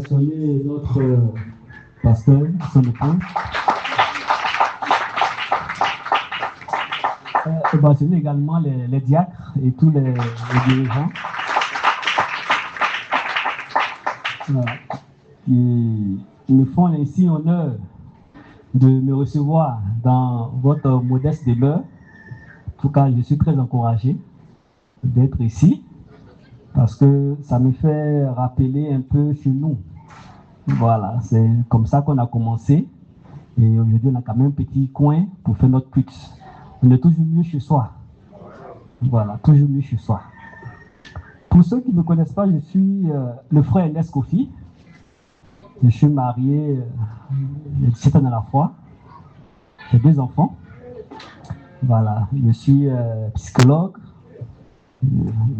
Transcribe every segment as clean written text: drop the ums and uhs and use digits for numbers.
ovationner notre pasteur, son épouse. Ovationner également les diacres et tous les dirigeants. Qui me font ainsi honneur de me recevoir dans votre modeste demeure. En tout cas, je suis très encouragé d'être ici parce que ça me fait rappeler un peu chez nous. Voilà, c'est comme ça qu'on a commencé. Et aujourd'hui, on a quand même un petit coin pour faire notre culte. On est toujours mieux chez soi. Voilà, toujours mieux chez soi. Pour ceux qui ne me connaissent pas, je suis le frère Ernest Kofi. Je suis marié, j'ai 17 ans à la fois. J'ai 2 enfants. Voilà, je suis psychologue.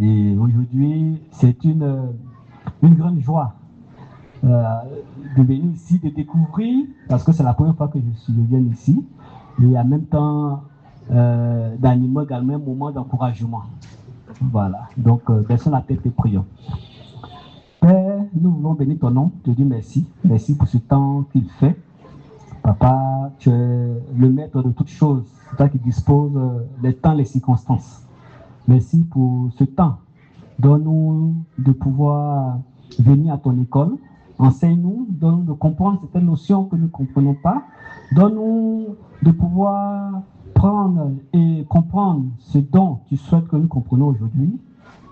Et aujourd'hui, c'est une grande joie de venir ici, de découvrir, parce que c'est la première fois que je viens ici, et en même temps d'animer également un moment d'encouragement. Voilà, donc baissons la tête et prions. Père, nous voulons bénir ton nom, te dire merci. Merci pour ce temps qu'il fait. Papa, tu es le maître de toutes choses. C'est toi qui disposes des temps, les circonstances. Merci pour ce temps. Donne-nous de pouvoir venir à ton école. Enseigne-nous, donne-nous de comprendre certaines notions que nous ne comprenons pas. Donne-nous de pouvoir prendre et comprendre ce dont tu souhaites que nous comprenions aujourd'hui.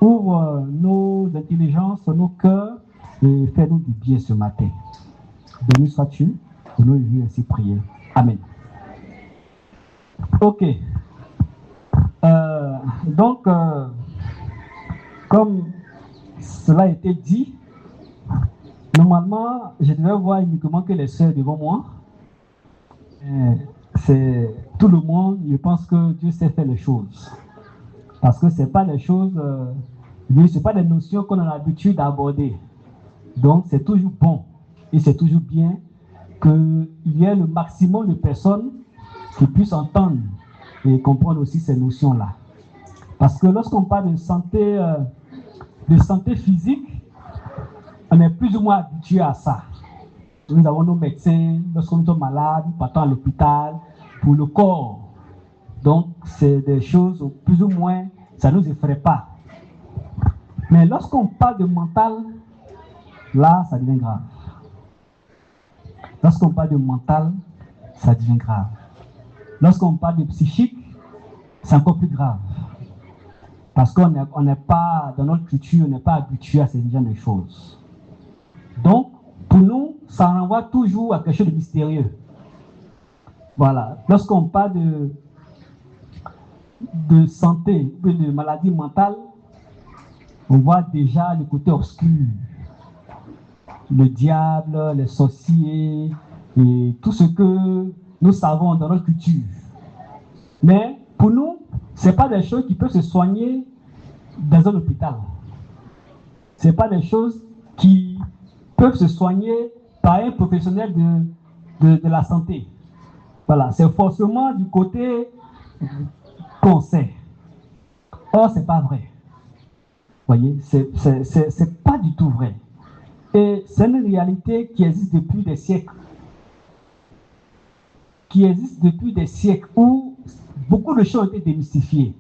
Ouvre nos intelligences, nos cœurs et fais-nous du bien ce matin. Béni sois-tu, pour nous lui ainsi prier. Amen. Ok. Donc, comme cela a été dit, normalement, je devais voir uniquement que les sœurs devant moi. C'est tout le monde, je pense que Dieu sait faire les choses. Parce que ce n'est pas les choses, ce n'est pas des notions qu'on a l'habitude d'aborder. Donc, c'est toujours bon et c'est toujours bien qu'il y ait le maximum de personnes qui puissent entendre et comprendre aussi ces notions-là. Parce que lorsqu'on parle de santé physique, on est plus ou moins habitué à ça. Nous avons nos médecins, lorsqu'on est malade, nous partons à l'hôpital pour le corps. Donc, c'est des choses plus ou moins, ça ne nous effraie pas. Mais lorsqu'on parle de mental, là, ça devient grave. Lorsqu'on parle de mental, ça devient grave. Lorsqu'on parle de psychique, c'est encore plus grave. Parce qu'on n'est pas, dans notre culture, on n'est pas habitué à ces genre de choses. Donc, pour nous, ça renvoie toujours à quelque chose de mystérieux. Voilà. Lorsqu'on parle de santé, de maladie mentale, on voit déjà le côté obscur. Le diable, les sorciers, et tout ce que nous savons dans notre culture. Mais pour nous, ce n'est pas des choses qui peuvent se soigner dans un hôpital. Ce n'est pas des choses qui peuvent se soigner par un professionnel de la santé. Voilà, c'est forcément du côté qu'on sait. Or, ce n'est pas vrai. Vous voyez, c'est pas du tout vrai. Et c'est une réalité qui existe depuis des siècles. Qui existe depuis des siècles où beaucoup de choses ont été démystifiées.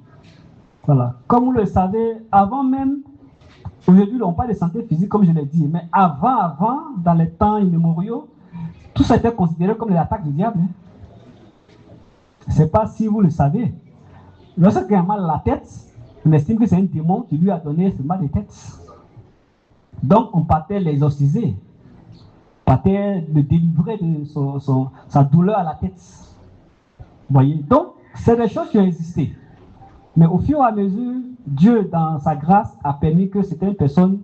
Voilà. Comme vous le savez, avant même, aujourd'hui on parle de santé physique comme je l'ai dit, mais avant, dans les temps immémoriaux, tout ça était considéré comme l'attaque du diable. Je ne sais pas si vous le savez. Lorsqu'il a mal à la tête, on estime que c'est un démon qui lui a donné ce mal de tête. Donc on partait l'exorciser, partait le délivrer de sa douleur à la tête. Vous voyez? Donc, c'est des choses qui ont existé. Mais au fur et à mesure, Dieu, dans sa grâce, a permis que certaines personnes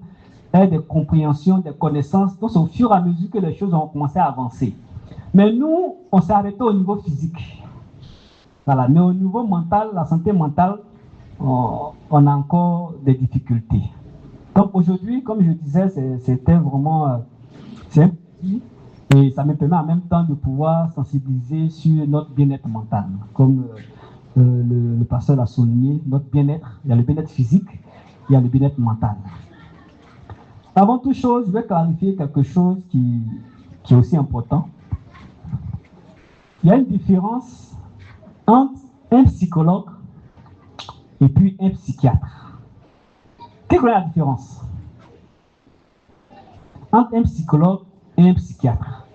aient des compréhensions, des connaissances. Donc, c'est au fur et à mesure que les choses ont commencé à avancer. Mais nous, on s'est arrêté au niveau physique. Voilà. Mais au niveau mental, la santé mentale, on a encore des difficultés. Donc, aujourd'hui, comme je disais, c'était vraiment... c'est un petit... Et ça me permet en même temps de pouvoir sensibiliser sur notre bien-être mental. Comme le pasteur l'a souligné, notre bien-être, il y a le bien-être physique, il y a le bien-être mental. Avant toute chose, je vais clarifier quelque chose qui est aussi important. Il y a une différence entre un psychologue et puis un psychiatre. Quelle est la différence entre un psychologue et un psychiatre?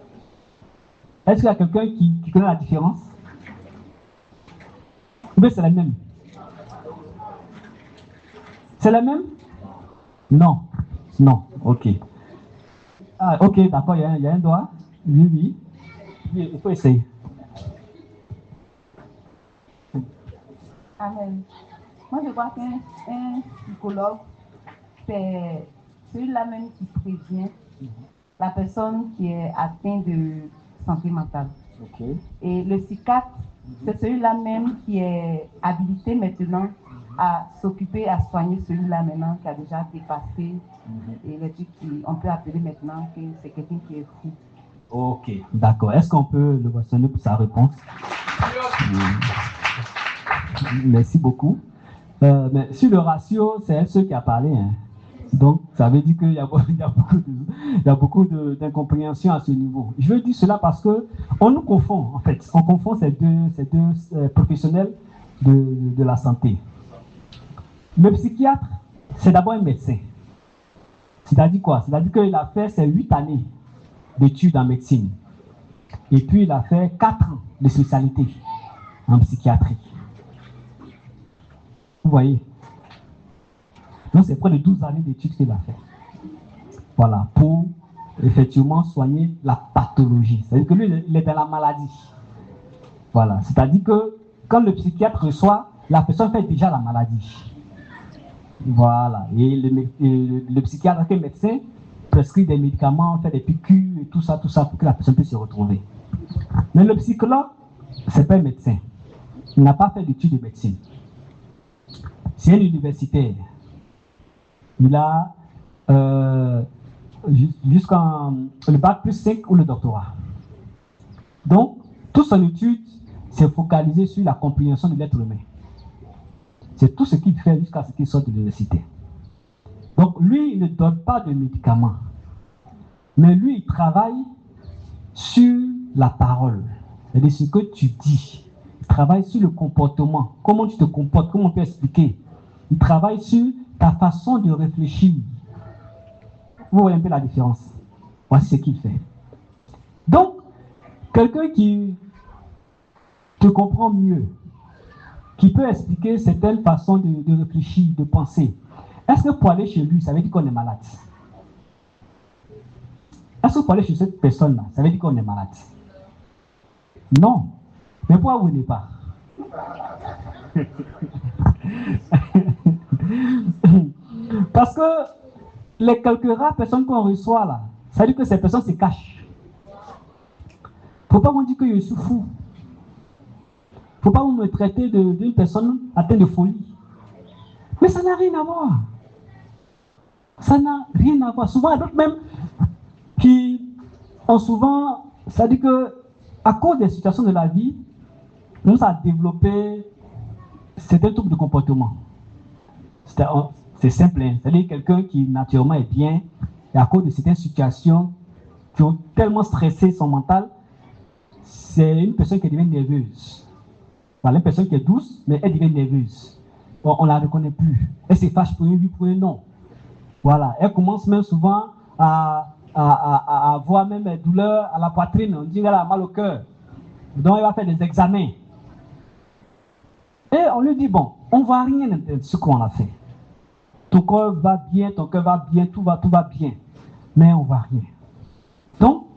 Est-ce qu'il y a quelqu'un qui connaît la différence? Ou bien c'est la même? C'est la même? Non. Non, ok. Ah, ok, d'accord, il y a un doigt. Oui. Il faut essayer. Amen. Moi, je crois qu'un psychologue, c'est celui-là même qui prévient la personne qui est atteinte de santé mentale. Okay. Et le psychiatre, c'est celui-là même qui est habilité maintenant à s'occuper, à soigner celui-là maintenant qui a déjà dépassé et les trucs on peut appeler maintenant que c'est quelqu'un qui est fou. Ok, d'accord. Est-ce qu'on peut le mentionner pour sa réponse? Merci beaucoup. Mais sur le ratio, c'est elle seule qui a parlé. Hein. Donc, ça veut dire qu'il y a beaucoup d'incompréhension à ce niveau. Je veux dire cela parce qu'on nous confond, en fait. On confond ces deux professionnels de la santé. Le psychiatre, c'est d'abord un médecin. C'est-à-dire quoi? C'est-à-dire qu'il a fait ses 8 années d'études en médecine. Et puis, il a fait 4 ans de spécialité en psychiatrie. Vous voyez? Donc, c'est près de 12 années d'études qu'il a fait. Voilà, pour effectivement soigner la pathologie. C'est-à-dire que lui, il est dans la maladie. Voilà, c'est-à-dire que quand le psychiatre reçoit, la personne fait déjà la maladie. Voilà, et le psychiatre, le médecin, prescrit des médicaments, fait des piqûres et tout ça pour que la personne puisse se retrouver. Mais le psychologue, c'est pas un médecin. Il n'a pas fait d'études de médecine. C'est un universitaire. Il a jusqu'en le bac plus 5 ou le doctorat. Donc, toute son étude s'est focalisée sur la compréhension de l'être humain. C'est tout ce qu'il fait jusqu'à ce qu'il sorte de l'université. Donc, lui, il ne donne pas de médicaments. Mais lui, il travaille sur la parole. C'est-à-dire ce que tu dis. Il travaille sur le comportement. Comment tu te comportes, comment on peut expliquer. Il travaille sur ta façon de réfléchir. Vous voyez un peu la différence. Voici ce qu'il fait. Donc, quelqu'un qui te comprend mieux, qui peut expliquer certaines façons de réfléchir, de penser, est-ce que pour aller chez lui, ça veut dire qu'on est malade? Est-ce que pour aller chez cette personne-là, ça veut dire qu'on est malade? Non. Mais pourquoi vous n'êtes pas? Parce que les quelques rares personnes qu'on reçoit là, ça veut dire que ces personnes se cachent. Il ne faut pas vous dire que je suis fou. Il ne faut pas vous me traiter d'une personne atteinte de folie. Mais ça n'a rien à voir. Ça n'a rien à voir. Souvent, d'autres même qui ont souvent, ça dit que à cause des situations de la vie, nous a développé certains troubles de comportement. C'est simple, hein? C'est-à-dire quelqu'un qui naturellement est bien, et à cause de certaines situations qui ont tellement stressé son mental, c'est une personne qui devient nerveuse. Voilà, une personne qui est douce, mais elle devient nerveuse. Bon, on ne la reconnaît plus. Elle se fâche pour une oui, pour une non. Voilà, elle commence même souvent à avoir même des douleurs à la poitrine. On dit qu'elle a mal au cœur. Donc, elle va faire des examens. Et on lui dit, bon, on ne voit rien de ce qu'on a fait. Ton corps va bien, ton cœur va bien, tout va bien. Mais on ne voit rien. Donc,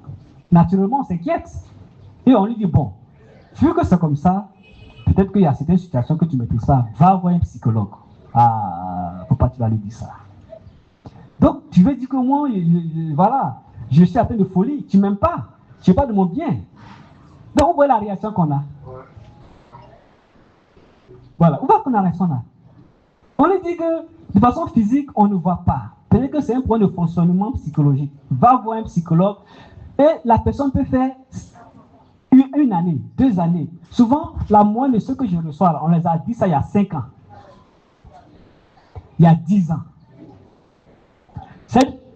naturellement, on s'inquiète. Et on lui dit, bon, vu que c'est comme ça, peut-être qu'il y a certaines situations que tu ne maîtrises pas, va voir un psychologue. Ah, faut pas que tu vas lui dire ça. Donc, tu veux dire que moi, voilà, je suis atteint de folie, tu ne m'aimes pas, tu ne veux pas de mon bien. Donc, vous voyez la réaction qu'on a. Voilà, vous voyez qu'on a la réaction là. On lui dit que de façon physique, on ne voit pas. Peut-être que c'est un point de fonctionnement psychologique. Va voir un psychologue et la personne peut faire une année, 2 années. Souvent, la moyenne de ceux que je reçois, on les a dit ça il y a 5 ans. Il y a 10 ans.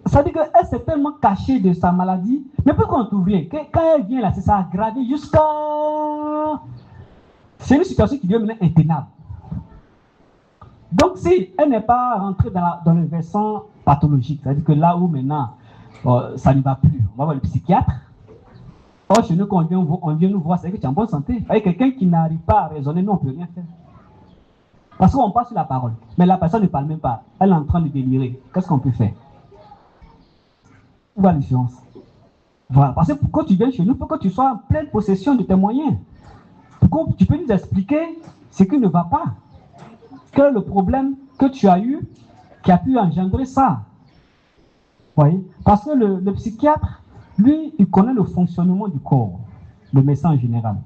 Ça veut dire qu'elle s'est tellement cachée de sa maladie, mais pourquoi on trouve rien? Quand elle vient là, c'est ça aggravé jusqu'à... C'est une situation qui devient maintenant intenable. Donc, si elle n'est pas rentrée dans le versant pathologique, c'est-à-dire que là où maintenant ça ne va plus, on va voir le psychiatre. Or, chez nous, quand on vient nous voir, c'est que tu es en bonne santé. Avec quelqu'un qui n'arrive pas à raisonner, nous, on ne peut rien faire. Parce qu'on passe sur la parole. Mais la personne ne parle même pas. Elle est en train de délirer. Qu'est-ce qu'on peut faire? Où va la différence? Voilà. Parce que quand tu viens chez nous, il faut que tu sois en pleine possession de tes moyens. Pour que tu peux nous expliquer ce qui ne va pas. Quel est le problème que tu as eu qui a pu engendrer ça? Vous voyez? Parce que le psychiatre, lui, il connaît le fonctionnement du corps, le médecin en général.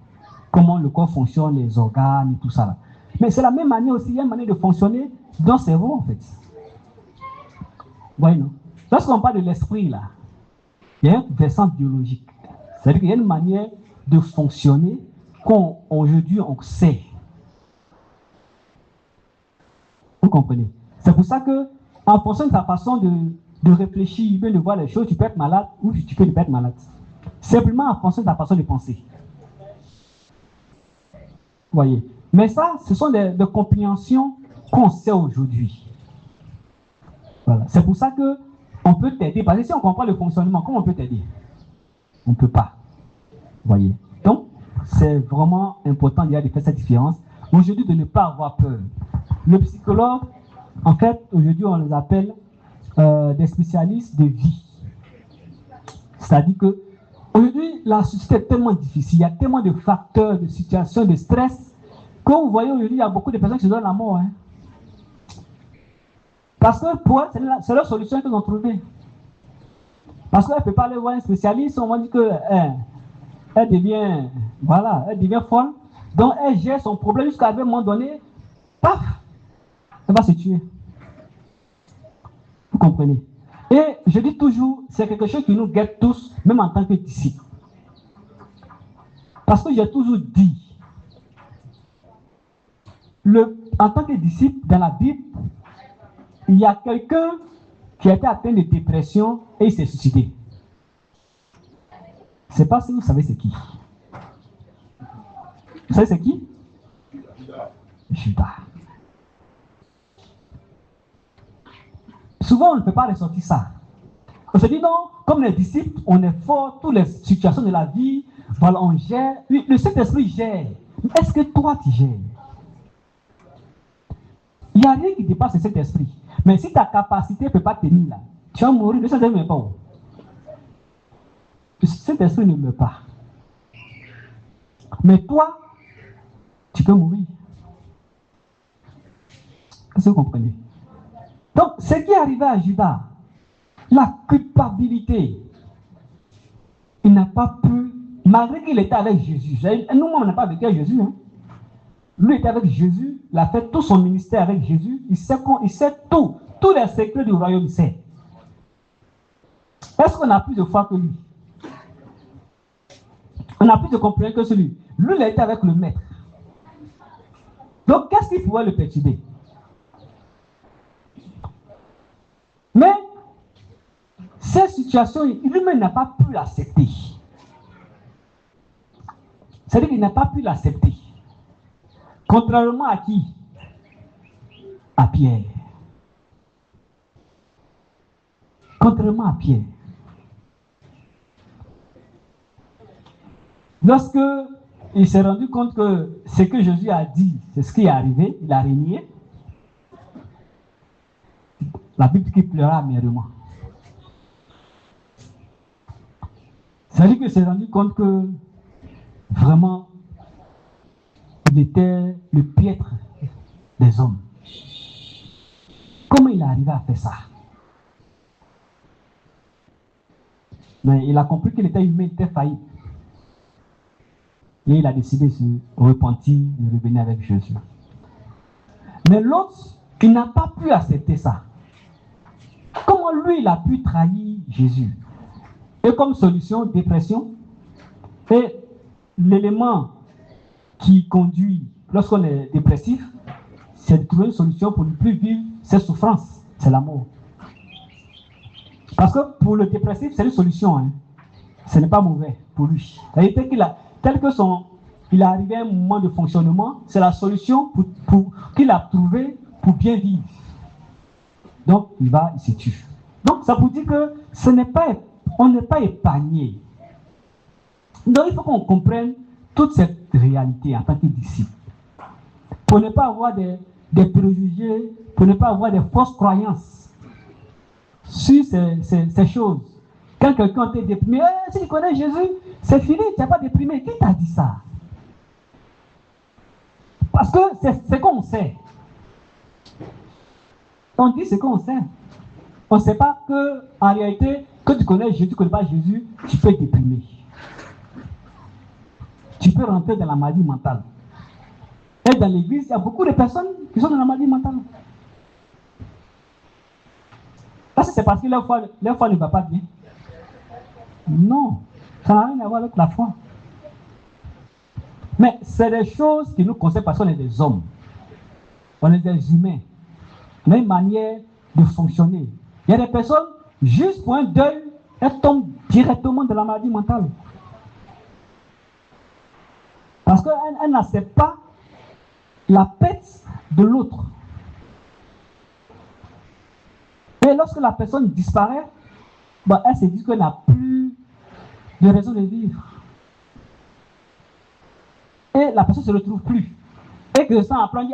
Comment le corps fonctionne, les organes et tout ça. Là. Mais c'est la même manière aussi, il y a une manière de fonctionner dans le cerveau, en fait. Vous voyez, non? Lorsqu'on parle de l'esprit, là, il y a un versant biologique. C'est-à-dire qu'il y a une manière de fonctionner qu'aujourd'hui, on sait. Vous comprenez? C'est pour ça que, en fonction de ta façon de réfléchir, de voir les choses, tu peux être malade ou tu peux ne pas être malade. Simplement en fonction de ta façon de penser. Vous voyez? Mais ça, ce sont des compréhensions qu'on sait aujourd'hui. Voilà. C'est pour ça qu'on peut t'aider. Parce que si on comprend le fonctionnement, comment on peut t'aider? On ne peut pas. Vous voyez? Donc, c'est vraiment important de faire cette différence. Aujourd'hui, de ne pas avoir peur. Le psychologue, en fait, aujourd'hui, on les appelle des spécialistes de vie. C'est-à-dire que aujourd'hui, la société est tellement difficile, il y a tellement de facteurs, de situations, de stress, que vous voyez aujourd'hui, il y a beaucoup de personnes qui se donnent la mort. Hein. Parce que pour elles, c'est leur solution qu'ils ont trouvée. Parce qu'elle ne peut pas aller voir un spécialiste, on va dire qu'elle devient, voilà, elle devient folle. Donc elle gère son problème jusqu'à un moment donné, paf, elle va se tuer. Vous comprenez? Et je dis toujours, c'est quelque chose qui nous guette tous, même en tant que disciples. Parce que j'ai toujours dit, en tant que disciple, dans la Bible, il y a quelqu'un qui a été atteint de dépression et il s'est suicidé. Je ne sais pas si vous savez c'est qui. Vous savez c'est qui? Judas. Souvent, on ne peut pas ressortir ça. On se dit non, comme les disciples, on est fort, toutes les situations de la vie, voilà, on gère. Le Saint-Esprit gère. Est-ce que toi, tu gères? Il n'y a rien qui dépasse le Saint-Esprit. Mais si ta capacité ne peut pas tenir là, tu vas mourir, le Saint-Esprit ne meurt pas. Le Saint-Esprit ne meurt pas. Mais toi, tu peux mourir. Est-ce que vous comprenez? Donc, ce qui est arrivé à Judas, la culpabilité, il n'a pas pu, malgré qu'il était avec Jésus. Nous, on n'a pas vécu avec Jésus. Hein. Lui était avec Jésus, il a fait tout son ministère avec Jésus, il sait tout, tous les secrets du royaume, il sait. Est-ce qu'on a plus de foi que lui? On a plus de compréhension que celui. Lui, il a été avec le maître. Donc, qu'est-ce qui pouvait le perturber? Mais, cette situation, lui-même n'a pas pu l'accepter. C'est-à-dire qu'il n'a pas pu l'accepter. Contrairement à qui? À Pierre. Contrairement à Pierre. Lorsque il s'est rendu compte que ce que Jésus a dit, c'est ce qui est arrivé, il a régné. La Bible qui pleura amèrement. C'est-à-dire qu'il s'est rendu compte que vraiment, il était le piètre des hommes. Comment il est arrivé à faire ça? Mais il a compris qu'il était humain, il était faillible. Et il a décidé de se repentir, de revenir avec Jésus. Mais l'autre, il n'a pas pu accepter ça. Comment lui, il a pu trahir Jésus? Et comme solution, dépression. Et l'élément qui conduit, lorsqu'on est dépressif, c'est de trouver une solution pour ne plus vivre cette souffrance. C'est la mort. Parce que pour le dépressif, c'est une solution. Hein. Ce n'est pas mauvais pour lui. Tel que il est arrivé à un moment de fonctionnement, c'est la solution qu'il a trouvée pour bien vivre. Donc, il se tue. Donc, ça vous dit que on n'est pas épargné. Donc, il faut qu'on comprenne toute cette réalité en tant que disciple. Pour ne pas avoir des préjugés, pour ne pas avoir des fausses croyances sur ces choses. Quand quelqu'un t'est déprimé, si tu connais Jésus, c'est fini, tu n'es pas déprimé. Qui t'a dit ça? Parce que c'est ce qu'on sait. On dit ce qu'on sait. On ne sait pas qu'en réalité, que tu connais Jésus, tu ne connais pas Jésus, tu peux être déprimé. Tu peux rentrer dans la maladie mentale. Et dans l'église, il y a beaucoup de personnes qui sont dans la maladie mentale. Est-ce que c'est parce que leur foi ne va pas bien? Non, ça n'a rien à voir avec la foi. Mais c'est des choses qui nous concernent parce qu'on est des hommes. On est des humains. On a une manière de fonctionner. Il y a des personnes, juste pour un deuil, elles tombent directement de la maladie mentale. Parce qu'elles n'acceptent pas la perte de l'autre. Et lorsque la personne disparaît, elle se dit qu'elle n'a plus de raison de vivre. Et la personne ne se retrouve plus. Et que ça apprend,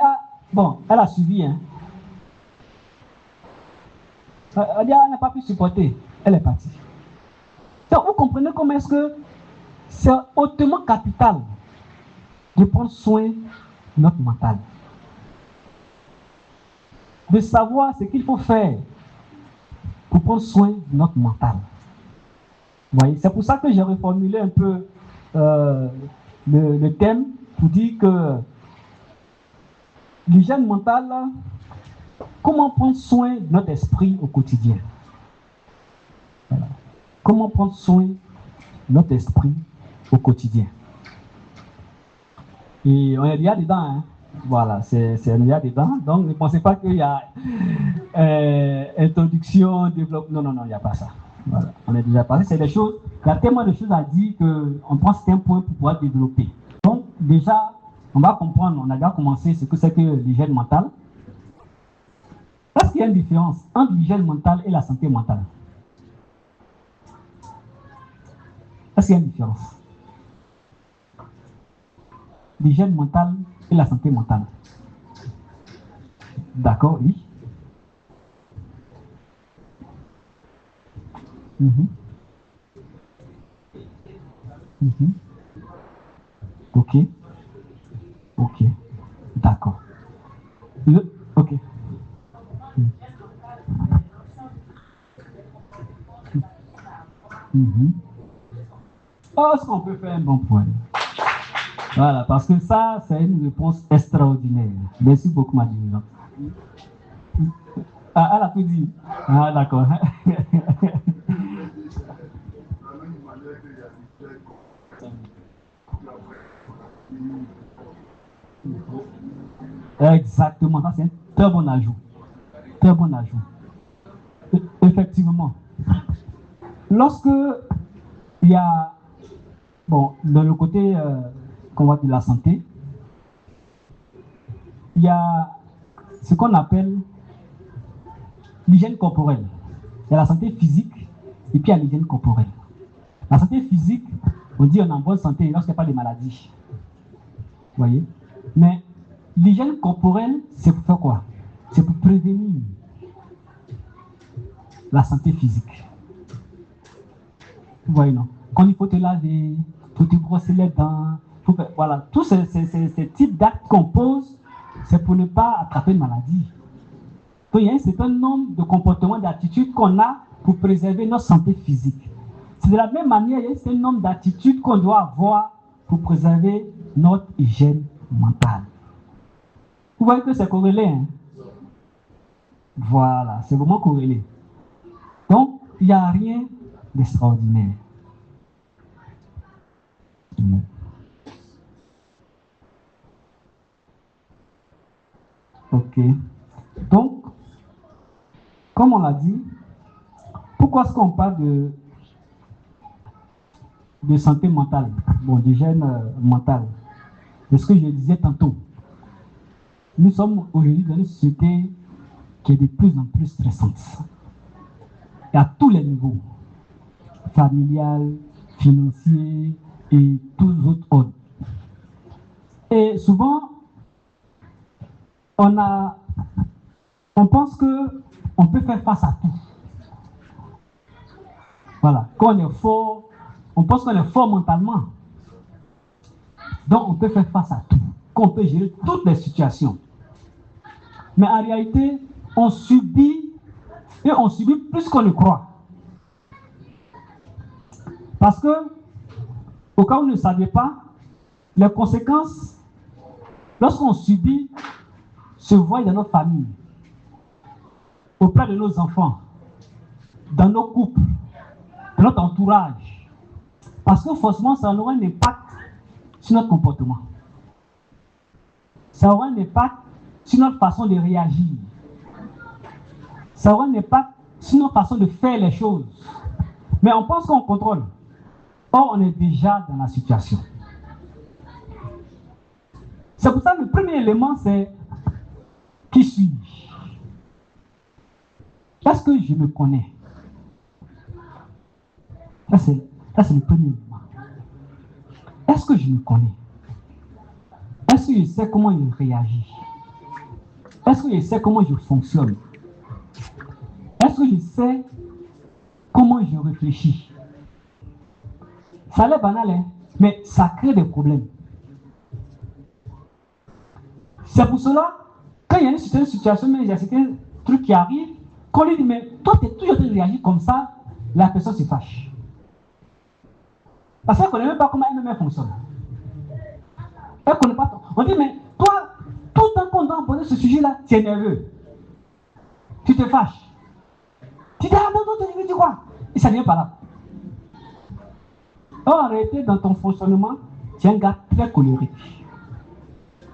elle a suivi. Hein. Elle n'a pas pu supporter. Elle est partie. Donc, vous comprenez comment est-ce que c'est hautement capital de prendre soin de notre mental. De savoir ce qu'il faut faire pour prendre soin de notre mental. Vous voyez, c'est pour ça que j'ai reformulé un peu le thème pour dire que l'hygiène mentale, comment prendre soin de notre esprit au quotidien. Voilà. Comment prendre soin de notre esprit au quotidien. Et on est déjà dedans. Hein. Voilà, on est déjà dedans. Donc, ne pensez pas qu'il y a introduction, développement. Non, il n'y a pas ça. Voilà. On est déjà passé. C'est des choses, il y a tellement de choses à dire qu'on prend certains points pour pouvoir développer. Donc, déjà, on va comprendre, on a déjà commencé ce que c'est que l'hygiène mentale. Est-ce qu'il y a une différence entre l'hygiène mentale et la santé mentale? Est-ce qu'il y a une différence? L'hygiène mentale et la santé mentale. D'accord, oui. Ok. Ok. D'accord. Ok. Oh, est-ce qu'on peut faire un bon point? Voilà, parce que ça, c'est une réponse extraordinaire. Merci beaucoup, ma dirigeante. Ah, elle a tout dit. Ah, d'accord. Exactement, ça c'est un très bon ajout. Très bon ajout. Effectivement. Lorsque il y a, dans le côté qu'on va de la santé, il y a ce qu'on appelle l'hygiène corporelle. Il y a la santé physique et puis il y a l'hygiène corporelle. La santé physique, on dit on est en bonne santé lorsqu'il n'y a pas de maladie. Vous voyez? Mais l'hygiène corporelle, c'est pour faire quoi? C'est pour prévenir la santé physique. Vous voyez, non? Quand il faut te laver, il faut te brosser les dents, voilà, tous ces types d'actes qu'on pose, c'est pour ne pas attraper une maladie. Donc, il y a un certain nombre de comportements, d'attitudes qu'on a pour préserver notre santé physique. C'est de la même manière, il y a un certain nombre d'attitudes qu'on doit avoir pour préserver notre hygiène mentale. Vous voyez que c'est corrélé, hein? Voilà, c'est vraiment corrélé. Donc, il n'y a rien d'extraordinaire. Ok. Donc, comme on l'a dit, pour pourquoi est-ce qu'on parle de santé mentale, bon, d'hygiène mentale? C'est ce que je disais tantôt. Nous sommes aujourd'hui dans une société qui est de plus en plus stressante. Et à tous les niveaux, familial, financier et tous les autres ordres. Et souvent, on pense qu'on peut faire face à tout. Voilà, quand on est fort, on pense qu'on est fort mentalement. Donc on peut faire face à tout, qu'on peut gérer toutes les situations. Mais en réalité, on subit, et on subit plus qu'on ne croit. Parce que, au cas où vous ne saviez pas, les conséquences, lorsqu'on subit, se voient dans nos familles, auprès de nos enfants, dans nos couples, dans notre entourage. Parce que forcément, ça aura un impact sur notre comportement. Ça aura un impact sur notre façon de réagir. Ça aura un impact sur notre façon de faire les choses. Mais on pense qu'on contrôle. Or, on est déjà dans la situation. C'est pour ça que le premier élément, c'est qui suis-je? Est-ce que je me connais? Ça, c'est le premier élément. Est-ce que je me connais? Est-ce que je sais comment je réagis? Est-ce que je sais comment je fonctionne? Est-ce que je sais comment je réfléchis? Ça a l'air banal, hein? Mais ça crée des problèmes. C'est pour cela, quand il y a une certaine situation, mais il y a certains trucs qui arrivent, qu'on lui dit, mais toi, tu es toujours en train de réagir comme ça, la personne se fâche. Parce qu'elle ne connaît même pas comment elle-même fonctionne. Elle ne connaît pas. On dit, mais toi, tout le temps qu'on doit poser ce sujet-là, tu es nerveux. Tu te fâches. Tu dis, ah non, non, tu dis quoi? Et ça ne vient pas là. Or, en réalité, dans ton fonctionnement, tu es un gars très colérique.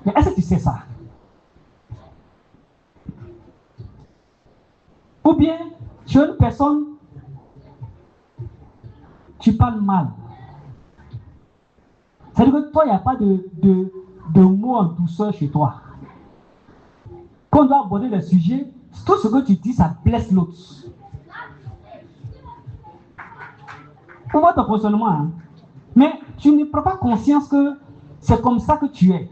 Mais est-ce que tu sais ça? Ou bien, tu es une personne, tu parles mal. C'est-à-dire que toi, il n'y a pas de mots en douceur chez toi. Quand on doit aborder le sujet, tout ce que tu dis, ça blesse l'autre. On voit ton fonctionnement, hein? Mais tu ne prends pas conscience que c'est comme ça que tu es.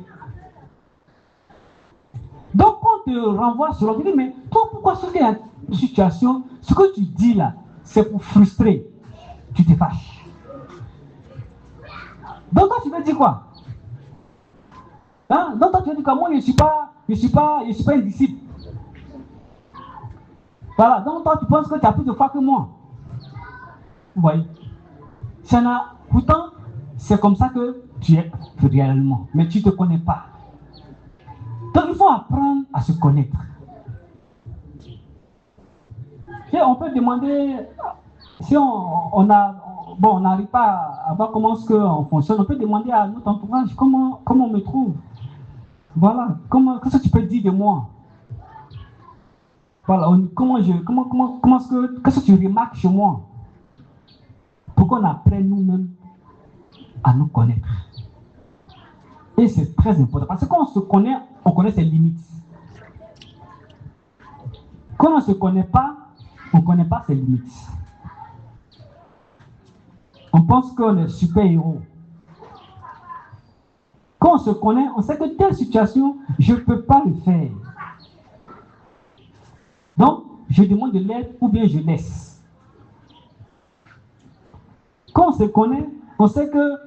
Donc, on te renvoie sur l'autre, tu dis, mais toi, pourquoi ce qu'il y a une situation, ce que tu dis là, c'est pour frustrer. Tu te fâches. Donc, toi, tu veux dire quoi? Hein? Donc, toi, tu veux dire que moi, je ne suis pas un disciple. Voilà. Donc, toi, tu penses que tu as plus de foi que moi. Vous voyez? Pourtant, c'est comme ça que tu es réellement. Mais tu ne te connais pas. Donc, il faut apprendre à se connaître. Et on peut demander, si on n'arrive pas à voir comment on fonctionne, on peut demander à notre entourage comment on me trouve. Voilà, qu'est-ce que tu peux dire de moi? Voilà, qu'est-ce que tu remarques chez moi? Pour qu'on apprenne nous-mêmes à nous connaître. Et c'est très important. Parce que quand on se connaît, on connaît ses limites. Quand on ne se connaît pas, on ne connaît pas ses limites. On pense qu'on est super-héros. Quand on se connaît, on sait que telle situation, je ne peux pas le faire. Donc, je demande de l'aide ou bien je laisse. Quand on se connaît, on sait que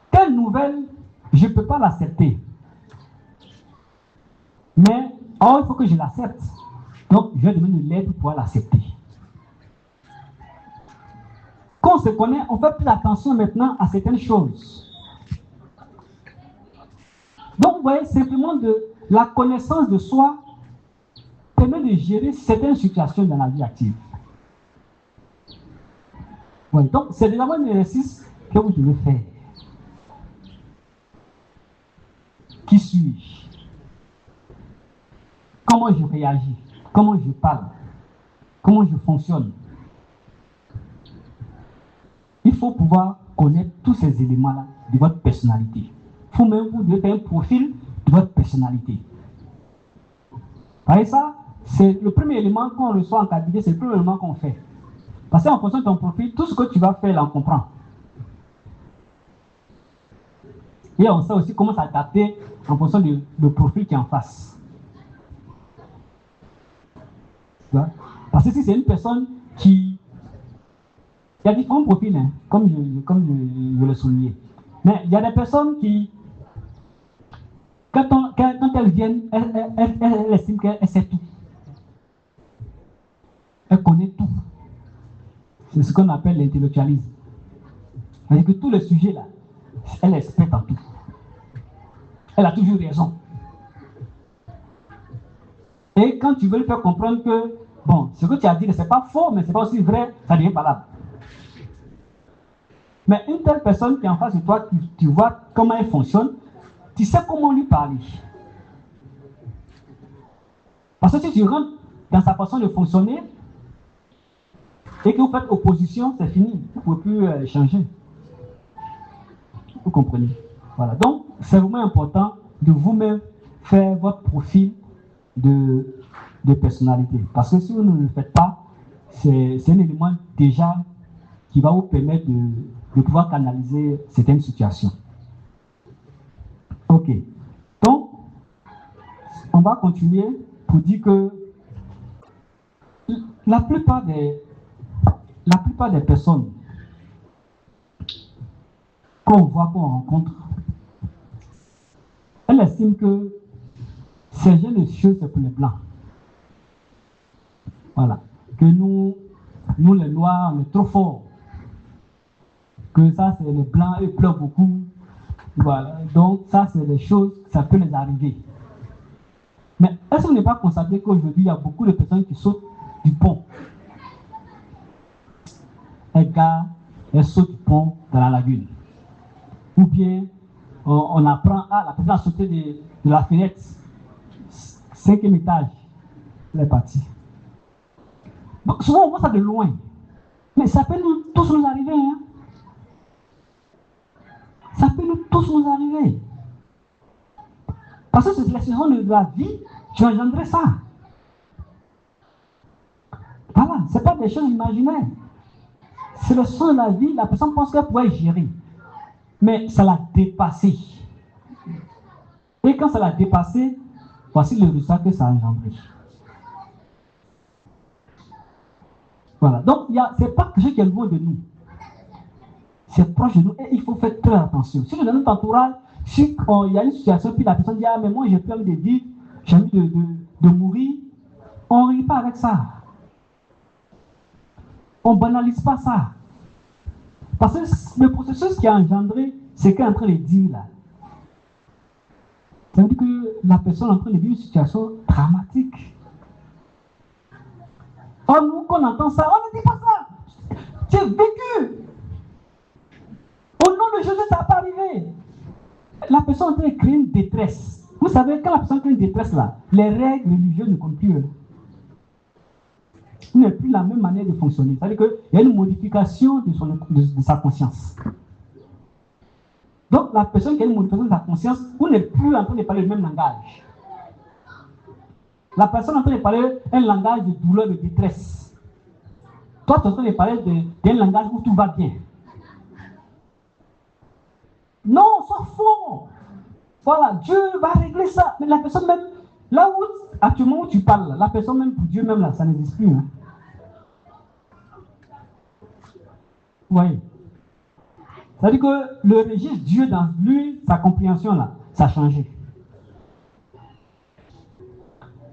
telle nouvelle, je ne peux pas l'accepter. Mais, il faut que je l'accepte. Donc, je vais demander de l'aide pour pouvoir l'accepter. Quand on se connaît, on fait plus attention maintenant à certaines choses. Donc, vous voyez, simplement la connaissance de soi permet de gérer certaines situations dans la vie active. Ouais, donc, c'est déjà un exercice que vous devez faire. Qui suis-je? Comment je réagis? Comment je parle? Comment je fonctionne? il faut pouvoir connaître tous ces éléments-là de votre personnalité. Vous-même, vous devez faire un profil de votre personnalité. Par ça, c'est le premier élément qu'on reçoit en cabinet, c'est le premier élément qu'on fait. Parce qu'en fonction de ton profil, tout ce que tu vas faire, là, on comprend. Et on sait aussi comment s'adapter en fonction du profil qui est en face. Parce que si c'est une personne qui... Il y a différents profils, hein, comme je le soulignais. Mais il y a des personnes qui, quand elles viennent, elles estiment qu'elle sait tout. Elle connaît tout. C'est ce qu'on appelle l'intellectualisme. C'est-à-dire que tous les sujets là, elle est experte en tout. Elle a toujours raison. Et quand tu veux lui faire comprendre que, bon, ce que tu as dit, c'est pas faux, mais c'est pas aussi vrai, ça devient valable. Mais une telle personne qui est en face de toi, tu vois comment elle fonctionne, tu sais comment lui parler. Parce que si tu rentres dans sa façon de fonctionner et que vous faites opposition, c'est fini. Vous ne pouvez plus changer. Vous comprenez? Voilà. Donc, c'est vraiment important de vous-même faire votre profil de personnalité. Parce que si vous ne le faites pas, c'est un élément déjà qui va vous permettre de pouvoir canaliser certaines situations. Ok. Donc, on va continuer pour dire que la plupart des personnes qu'on voit, qu'on rencontre, elles estiment que ces jeunes de choses, c'est pour les blancs. Voilà. Que nous les noirs, on est trop forts. Que ça, c'est les blancs, eux pleurent beaucoup. Voilà. Donc, ça, c'est des choses, ça peut les arriver. Mais est-ce qu'on n'est pas constaté qu'aujourd'hui, il y a beaucoup de personnes qui sautent du pont? Elles sautent du pont dans la lagune. Ou bien, on apprend, la personne a sauté de la fenêtre, 5e étage, elle est partie. Donc, souvent, on voit ça de loin. Mais ça peut tous nous arriver. Hein? Ça peut tous nous arriver. Parce que c'est la saison de la vie qui engendrait ça. Voilà, ce n'est pas des choses imaginaires. C'est le son de la vie, la personne pense qu'elle pourrait gérer. Mais ça l'a dépassé. Et quand ça l'a dépassé, voici le résultat que ça a engendré. Voilà, donc ce n'est pas quelque chose qui est loin de nous. C'est proche de nous et il faut faire très attention. Si dans notre entourage, si il y a une situation, puis la personne dit, mais moi j'ai peur de vivre, j'ai envie de mourir, on ne rit pas avec ça. On ne banalise pas ça. Parce que le processus qui a engendré, c'est qu'elle est en train de dire là. Ça veut dire que la personne est en train de vivre une situation dramatique. Or, nous, quand on entend ça, on ne dit pas ça. Tu as vécu. Au nom de Jésus, ça n'a pas arrivé. La personne est en train de créer une détresse. Vous savez, quand la personne crée une détresse là, les règles religieuses ne comptent plus. Il n'est plus la même manière de fonctionner. C'est-à-dire qu'il y a une modification de sa conscience. Donc, la personne qui a une modification de sa conscience, vous n'êtes plus en train de parler le même langage. La personne est en train de parler un langage de douleur, de détresse. Toi, tu es en train de parler d'un langage où tout va bien. Non, sois fort. Voilà, Dieu va régler ça. Mais la personne même, là où, actuellement où tu parles, la personne même, pour Dieu même, là, ça n'existe plus. Hein. Vous voyez? C'est-à-dire que le registre Dieu dans lui, sa compréhension là, ça a changé.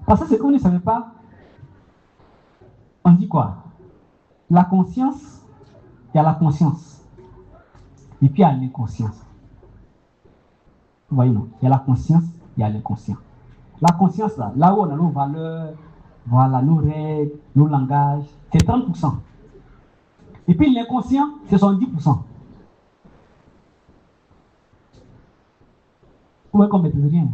Parce que ce qu'on ne savait pas, on dit quoi? La conscience, il y a la conscience. Et puis il y a l'inconscience. Vous voyez, non? Il y a la conscience, il y a l'inconscient. La conscience, là où on a nos valeurs, voilà, nos règles, nos langages, c'est 30%. Et puis l'inconscient, c'est 70%. Vous voyez qu'on ne maîtrise rien.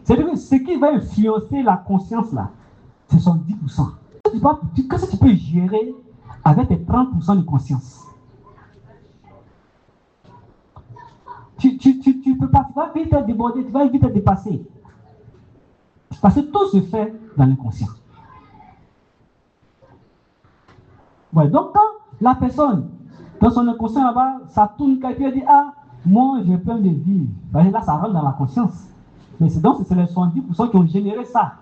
C'est-à-dire que ce qui va influencer la conscience, là, c'est 70%. Qu'est-ce que tu peux gérer avec tes 30% de conscience. Tu peux pas, tu vas vite être débordé, tu vas vite être dépassé. Parce que tout se fait dans l'inconscient. Ouais, donc quand la personne, dans son inconscient là-bas, ça tourne et puis elle dit, ah, moi j'ai peur de vivre. Ben, là, ça rentre dans la conscience. Mais c'est donc c'est les 70% qui ont généré ça.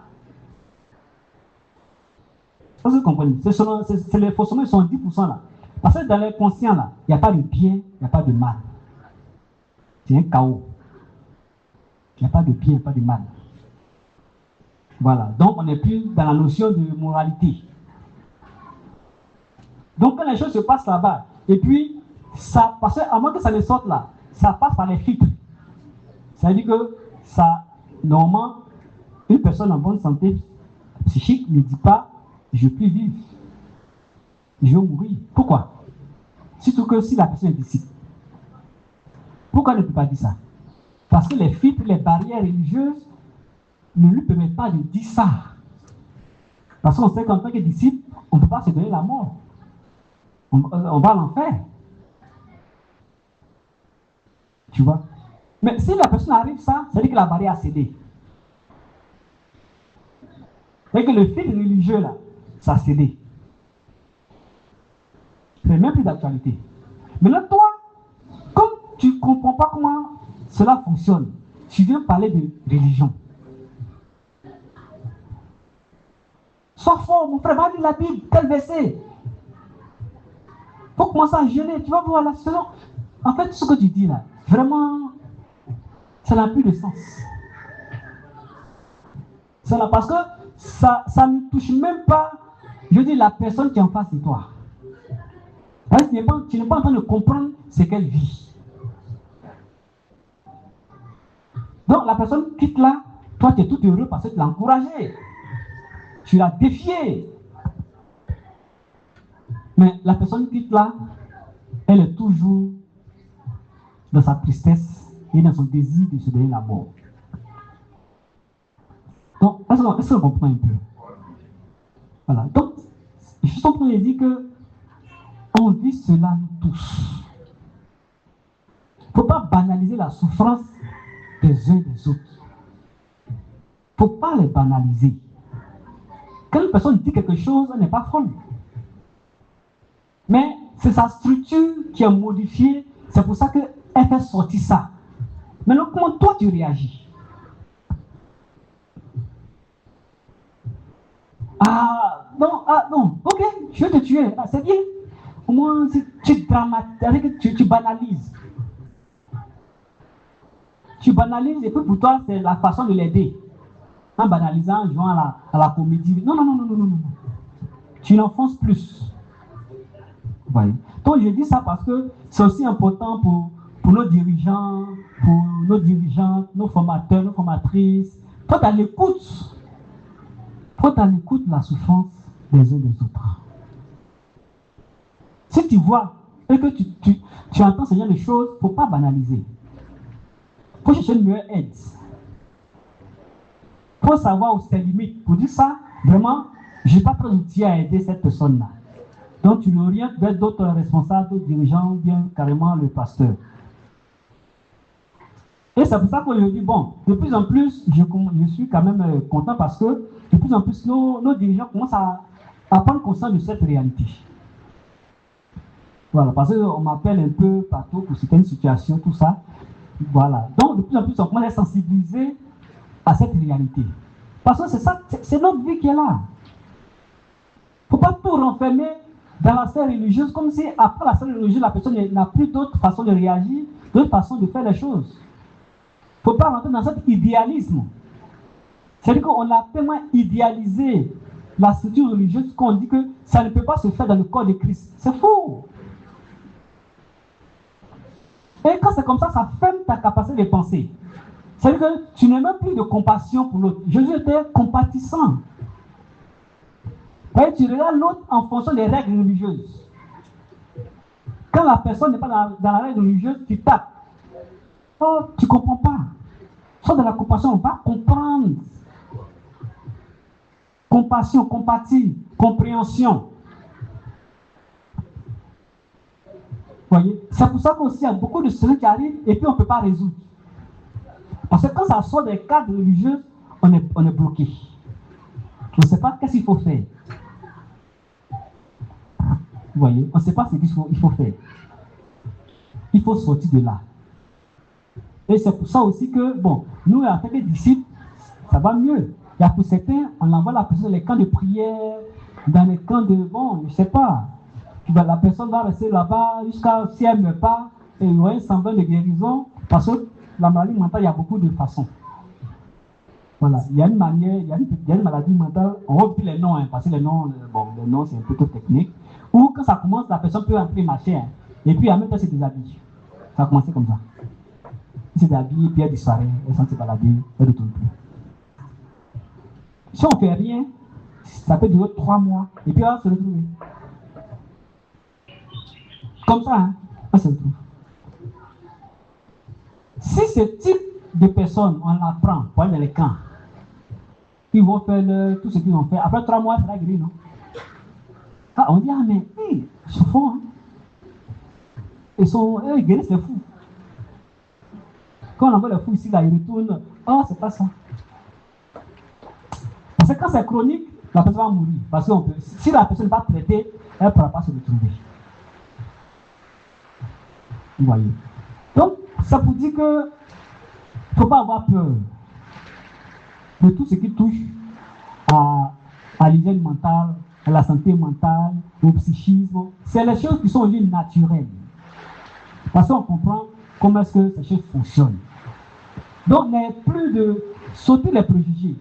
Vous comprenez? C'est les faussements 70% là. Parce que dans l'inconscient là, il n'y a pas de bien, il n'y a pas de mal. C'est un chaos. Il n'y a pas de bien, il n'y a pas de mal. Voilà. Donc, on n'est plus dans la notion de moralité. Donc, quand les choses se passent là-bas, et puis, ça, parce qu'à moins que ça ne sorte là, ça passe par les filtres. Ça veut dire que ça, normalement, une personne en bonne santé psychique ne dit pas, je ne peux plus vivre. Je vais mourir. Pourquoi? Surtout que si la personne est disciple. Pourquoi elle ne peut pas dire ça? Parce que les filtres, les barrières religieuses ne lui permettent pas de dire ça. Parce qu'on sait qu'en tant que disciple, on ne peut pas se donner la mort. On va à l'enfer. Tu vois? Mais si la personne arrive ça, ça veut dire que la barrière a cédé. C'est que le filtre religieux là, ça a cédé. C'est même plus d'actualité. Mais là, toi, comme tu ne comprends pas comment cela fonctionne, tu viens parler de religion. Sois fort, mon frère, va lire la Bible, tel verset. Il faut commencer à jeûner, tu vas voir la selon. En fait, ce que tu dis là, vraiment, ça n'a plus de sens. C'est là parce que ça ne touche même pas, je dis, la personne qui est en face de toi. Parce que tu n'es pas en train de comprendre ce qu'elle vit. Donc la personne quitte là, toi tu es tout heureux parce que tu l'as encouragé. Tu l'as défié. Mais la personne quitte là, elle est toujours dans sa tristesse et dans son désir de se donner la mort. Donc, est-ce qu'on comprend un peu? Voilà. Donc, je suis en train de dire que on vit cela nous tous. Il ne faut pas banaliser la souffrance des uns des autres. Il ne faut pas les banaliser. Quand une personne dit quelque chose, elle n'est pas folle. Mais c'est sa structure qui est modifiée. C'est pour ça qu'elle fait sortir ça. Maintenant, comment toi tu réagis? Ah non, ok, je vais te tuer. Ah, c'est bien. Au moins, tu dramatises, tu banalises. Tu banalises et puis pour toi, c'est la façon de l'aider. En banalisant, en jouant à la comédie. Non. Tu l'enfonces plus. Voyez. Donc je dis ça parce que c'est aussi important pour nos dirigeants, nos formateurs, nos formatrices. Faut à l'écoute. Faut à l'écoute de la souffrance des uns des autres. Si tu vois et que tu entends ce genre de choses, il ne faut pas banaliser. Il faut chercher une meilleure aide. Il faut savoir où c'est limite. Pour dire ça, vraiment, je n'ai pas trop d'outils à aider cette personne-là. Donc tu l'orientes vers d'autres responsables, d'autres dirigeants, ou bien carrément le pasteur. Et c'est pour ça que je dis, bon, de plus en plus, je suis quand même content parce que de plus en plus, nos dirigeants commencent à prendre conscience de cette réalité. Voilà, parce qu'on m'appelle un peu partout pour certaines situations, tout ça. Voilà. Donc, de plus en plus, on commence à sensibiliser à cette réalité. Parce que c'est ça, c'est notre vie qui est là. Il ne faut pas tout renfermer dans la sphère religieuse, comme si après la sphère religieuse, la personne n'a plus d'autre façon de réagir, d'autre façon de faire les choses. Il ne faut pas rentrer dans cet idéalisme. C'est-à-dire qu'on a tellement idéalisé la structure religieuse qu'on dit que ça ne peut pas se faire dans le corps de Christ. C'est faux. Et quand c'est comme ça, ça ferme ta capacité de penser. C'est-à-dire que tu n'as même plus de compassion pour l'autre. Jésus était compatissant. Tu regardes l'autre en fonction des règles religieuses. Quand la personne n'est pas dans la règle religieuse, tu tapes. Oh, tu ne comprends pas. Soit de la compassion, on va comprendre. Compassion, compatir, compréhension. voyez, c'est pour ça qu'aussi il y a beaucoup de choses qui arrivent et puis on ne peut pas résoudre. Parce que quand ça sort des cadres religieux, on est bloqué. On ne sait pas qu'est-ce qu'il faut faire. Vous voyez, on ne sait pas ce qu'il faut faire. Il faut sortir de là. Et c'est pour ça aussi que, bon, nous, en tant que disciples, ça va mieux. Il y a pour certains, on envoie la personne dans les camps de prière, dans les camps de, bon, je ne sais pas. La personne va rester là-bas jusqu'à si elle ne meurt pas, et il y aura un semblant de guérison, parce que la maladie mentale, il y a beaucoup de façons. Voilà, il y a une manière, il y a une maladie mentale, on replie les noms, hein, parce que les noms, les noms c'est un peu trop technique. Ou quand ça commence, la personne peut entrer marcher, hein, et puis en même temps, c'est déshabillé. Ça a commencé comme ça. Elle s'est déshabillée, puis elle disparaît, elle s'en s'est baladée, elle ne retourne plus. Si on ne fait rien, ça peut durer 3 mois, et puis elle va se retrouver. Comme ça, hein, elle se retrouve. Si ce type de personnes, on apprend pour aller dans les camps, ils vont faire tout ce qu'ils vont faire. Après 3 mois, ça va guérir, non? Ah, on dit, ah, mais ils sont fous, hein? Ils guérissent les fous. Quand on envoie les fous ici, là, ils retournent. Ah, c'est pas ça. Parce que quand c'est chronique, la personne va mourir. Parce que si la personne n'est pas traitée, elle ne pourra pas se retrouver. Vous voyez. Donc, ça vous dit que il ne faut pas avoir peur de tout ce qui touche à l'hygiène mentale, à la santé mentale, au psychisme. C'est les choses qui sont aujourd'hui naturelles. Parce qu'on comprend comment est-ce que ces choses fonctionnent. Donc, il n'y a plus de sauter les préjugés.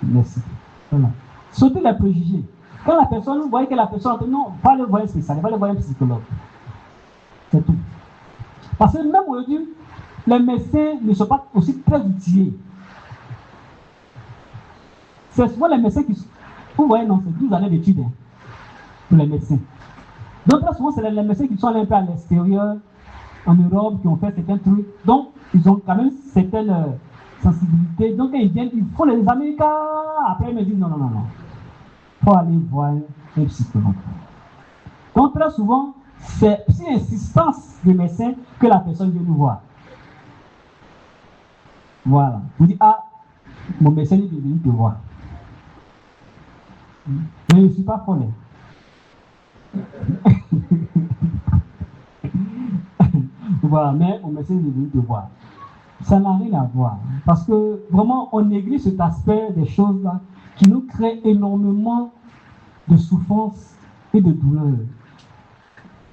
Merci. Voilà. Sauter les préjugés. Quand la personne, vous voyez que la personne, non, pas le voir un spécialiste, pas le voir un psychologue. C'est tout. Parce que même aujourd'hui, les médecins ne sont pas aussi très utilisés. C'est souvent les médecins qui... Vous voyez, non, c'est 12 années d'études hein, pour les médecins. Donc, très souvent, c'est les médecins qui sont allés un peu à l'extérieur, en Europe, qui ont fait certains trucs. Donc, ils ont quand même certaines sensibilités. Donc, quand ils viennent, ils font les examens. Après, ils me disent non. Il faut aller voir un psychologue. Donc, très souvent, c'est sur insistance du médecin que la personne vient nous voir. Voilà. Vous dites, ah, mon médecin est venu te voir. Mais je ne suis pas folle. Voilà, mais mon médecin est venu te voir. Ça n'a rien à voir. Parce que vraiment, on néglige cet aspect des choses-là qui nous crée énormément de souffrance et de douleur.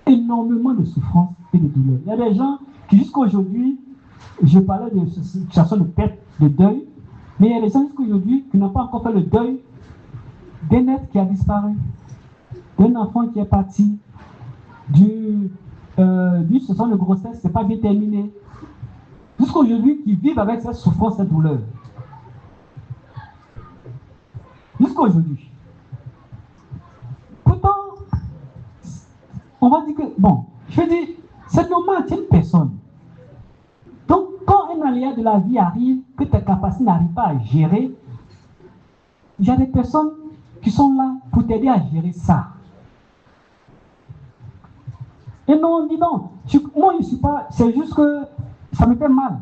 Énormément de souffrance et de douleur. Il y a des gens qui jusqu'à aujourd'hui, je parlais de situation de perte, de deuil, mais il y a des gens jusqu'à aujourd'hui qui n'ont pas encore fait le deuil d'un être qui a disparu, d'un enfant qui est parti, d'une situation de grossesse qui n'est pas bien terminée. Jusqu'à aujourd'hui, qui vivent avec cette souffrance, cette douleur. Jusqu'à aujourd'hui. Pourtant, on va dire que, bon, je dis, c'est normal, tu es une personne. Donc, quand un aléa de la vie arrive, que tes capacités n'arrivent pas à gérer, il y a des personnes qui sont là pour t'aider à gérer ça. Et non, dis donc, moi je ne suis pas, c'est juste que ça me fait mal.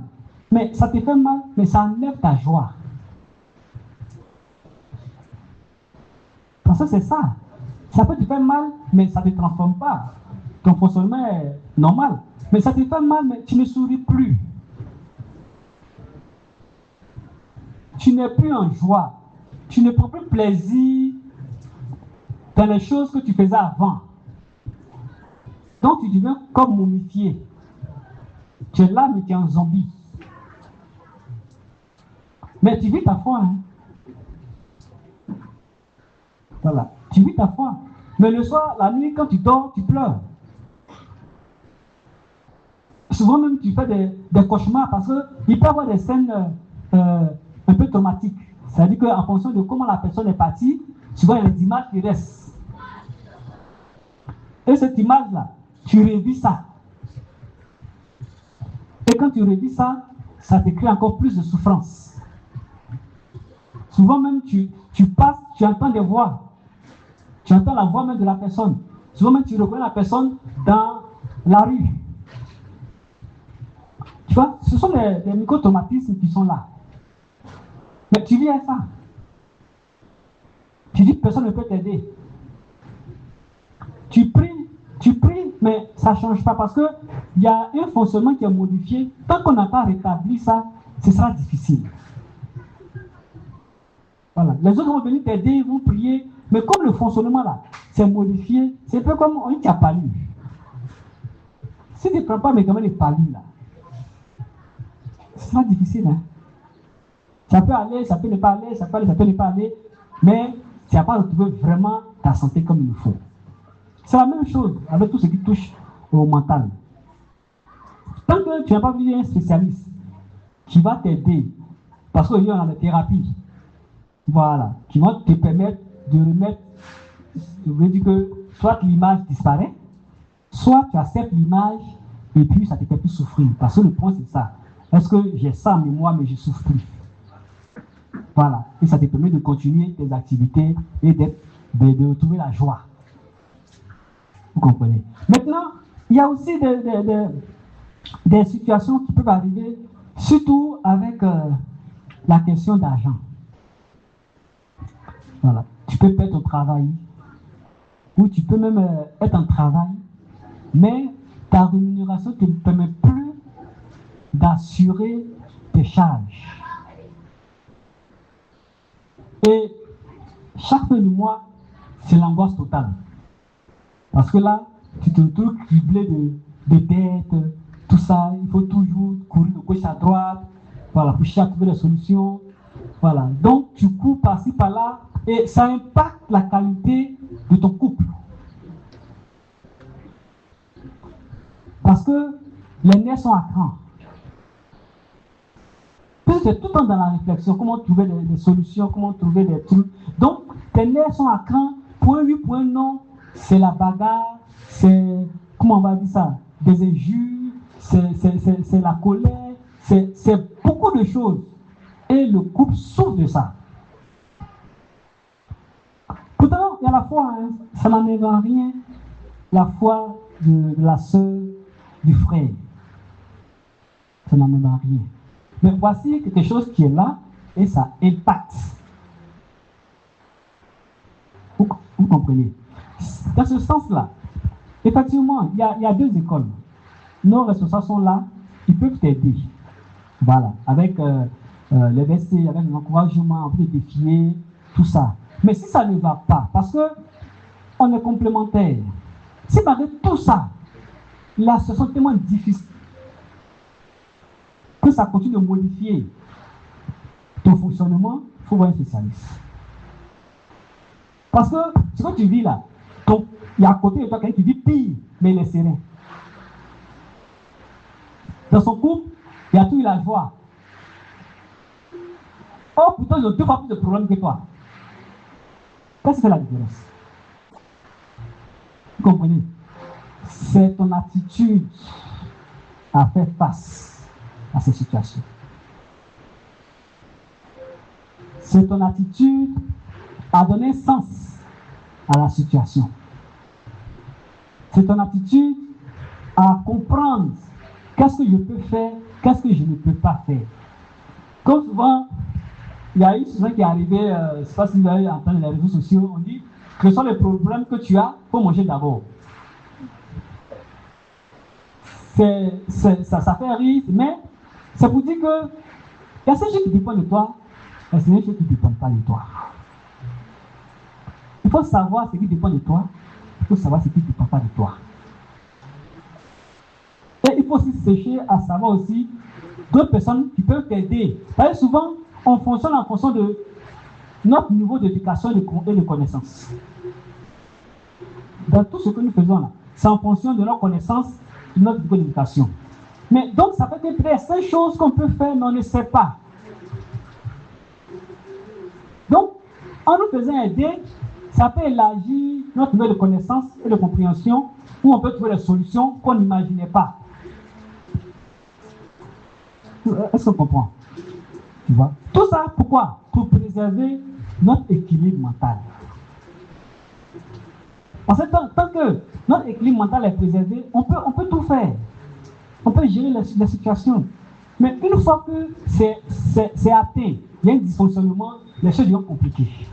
Mais ça te fait mal, mais ça enlève ta joie. Parce que c'est ça. Ça peut te faire mal, mais ça ne te transforme pas. Ton fonctionnement est normal. Mais ça te fait mal, mais tu ne souris plus. Tu n'es plus en joie. Tu ne prends plus plaisir dans les choses que tu faisais avant. Donc tu deviens comme momifié. Tu es là, mais tu es un zombie. Mais tu vis ta foi. Hein? Voilà. Tu vis ta foi. Mais le soir, la nuit, quand tu dors, tu pleures. Souvent même, tu fais des cauchemars parce qu'il peut y avoir des scènes un peu traumatiques. C'est-à-dire qu'en fonction de comment la personne est partie, souvent il y a des images qui restent. Et cette image-là, tu revis ça. Et quand tu revis ça, ça te crée encore plus de souffrance. Souvent même, tu passes, tu entends des voix. Tu entends la voix même de la personne. Souvent même tu reconnais la personne dans la rue. Tu vois, ce sont des micro-traumatismes qui sont là. Mais tu vis à ça. Tu dis que personne ne peut t'aider. Tu pries, mais ça ne change pas parce qu'il y a un fonctionnement qui est modifié. Tant qu'on n'a pas rétabli ça, ce sera difficile. Voilà. Les autres vont venir t'aider, ils vont prier, mais comme le fonctionnement là, c'est modifié, c'est un peu comme on dit qu'il n'y a pas lu. Si tu ne prends pas mes gamins de palu là, ce sera difficile. Hein? Ça peut aller, ça peut ne pas aller, ça peut aller, ça peut ne pas aller, mais tu n'as pas retrouvé vraiment ta santé comme il faut. C'est la même chose avec tout ce qui touche au mental. Tant que tu n'as pas vu un spécialiste qui va t'aider, parce qu'aujourd'hui on a des thérapies, voilà, qui vont te permettre de remettre, je veux dire que soit l'image disparaît, soit tu acceptes l'image et puis ça ne te fait plus souffrir. Parce que le point c'est ça. Est-ce que j'ai ça en mémoire mais je ne souffre plus? Voilà. Et ça te permet de continuer tes activités et de retrouver la joie. Vous comprenez? Maintenant, il y a aussi des situations qui peuvent arriver, surtout avec la question d'argent. Voilà. Tu peux perdre ton travail, ou tu peux même être en travail, mais ta rémunération ne te permet plus d'assurer tes charges. Et chaque fin du mois, c'est l'angoisse totale. Parce que là, tu te retrouves criblé de dettes, tout ça, il faut toujours courir de gauche à droite, voilà, pour chercher à trouver des solutions. Voilà. Donc, tu cours par-ci, par-là, et ça impacte la qualité de ton couple. Parce que les nerfs sont à cran. Puis c'est tout le temps dans la réflexion, comment trouver des solutions, comment trouver des trucs. Donc, tes nerfs sont à cran, point oui, point non, c'est la bagarre, c'est, comment on va dire ça, des injures, c'est la colère, c'est beaucoup de choses. Et le couple souffre de ça. Pourtant, il y a la foi, hein, ça n'enlève en rien la foi de la sœur, du frère. Ça n'enlève en rien. Mais voici quelque chose qui est là et ça impacte. Vous comprenez? Dans ce sens-là, effectivement, il y a deux écoles. Nos responsables sont là, ils peuvent t'aider. Voilà, avec les versets, avec l'encouragement, avec les défier, tout ça. Mais si ça ne va pas, parce qu'on est complémentaires, si malgré tout ça, la situation est tellement difficile, que ça continue de modifier ton fonctionnement, il faut voir un spécialiste. Parce que ce que tu vis là, il y a à côté de toi quelqu'un qui vit pire, mais il est serein. Dans son couple, il y a toujours la joie. Oh, pourtant, ils ont 2 fois plus de problèmes que toi. Qu'est-ce qui fait la différence? Vous comprenez? C'est ton attitude à faire face à ces situations. C'est ton attitude à donner sens à la situation. C'est ton attitude à comprendre qu'est-ce que je peux faire, qu'est-ce que je ne peux pas faire. Comme souvent, il y a une chose qui est arrivée, je ne sais pas si vous avez entendu les réseaux sociaux, on dit que ce sont les problèmes que tu as, il faut manger d'abord. Ça fait rire, mais c'est pour dire que il y a ces choses qui dépendent de toi, et c'est des choses qui ne dépendent pas de toi. Il faut savoir ce qui dépend de toi, il faut savoir ce qui ne dépend pas de toi. Et il faut aussi chercher à savoir aussi d'autres personnes qui peuvent t'aider. Parce que souvent, on fonctionne en fonction de notre niveau d'éducation et de connaissance. Dans tout ce que nous faisons là, c'est en fonction de notre connaissance et de notre niveau d'éducation. Mais donc, ça peut être des seules choses qu'on peut faire, mais on ne sait pas. Donc, en nous faisant aider, ça peut élargir notre niveau de connaissance et de compréhension, où on peut trouver des solutions qu'on n'imaginait pas. Est-ce qu'on comprend? Tu vois? Tout ça, pourquoi? Pour préserver notre équilibre mental. Parce que tant que notre équilibre mental est préservé, on peut tout faire. On peut gérer la situation. Mais une fois que c'est atteint, il y a un dysfonctionnement, les choses deviennent compliquées.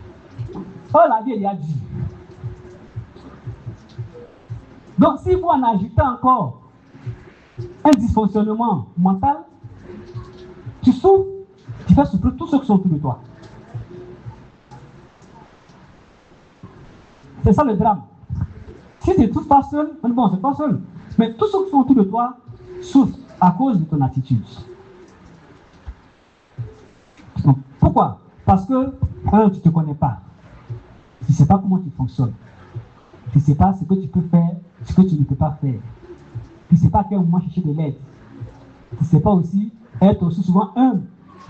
Oh, la vie, il y a dû. Donc, si vous en ajoutez encore un dysfonctionnement mental, tu souffres, tu fais souffrir tous ceux qui sont autour de toi. C'est ça le drame. Si tu ne souffres pas seul, bon, c'est pas seul. Mais tous ceux qui sont autour de toi souffrent à cause de ton attitude. Donc, pourquoi? Parce que, tu ne te connais pas. Tu ne sais pas comment tu fonctionnes. Tu ne sais pas ce que tu peux faire, ce que tu ne peux pas faire. Tu ne sais pas à quel moment chercher de l'aide. Tu ne sais pas aussi être aussi souvent humble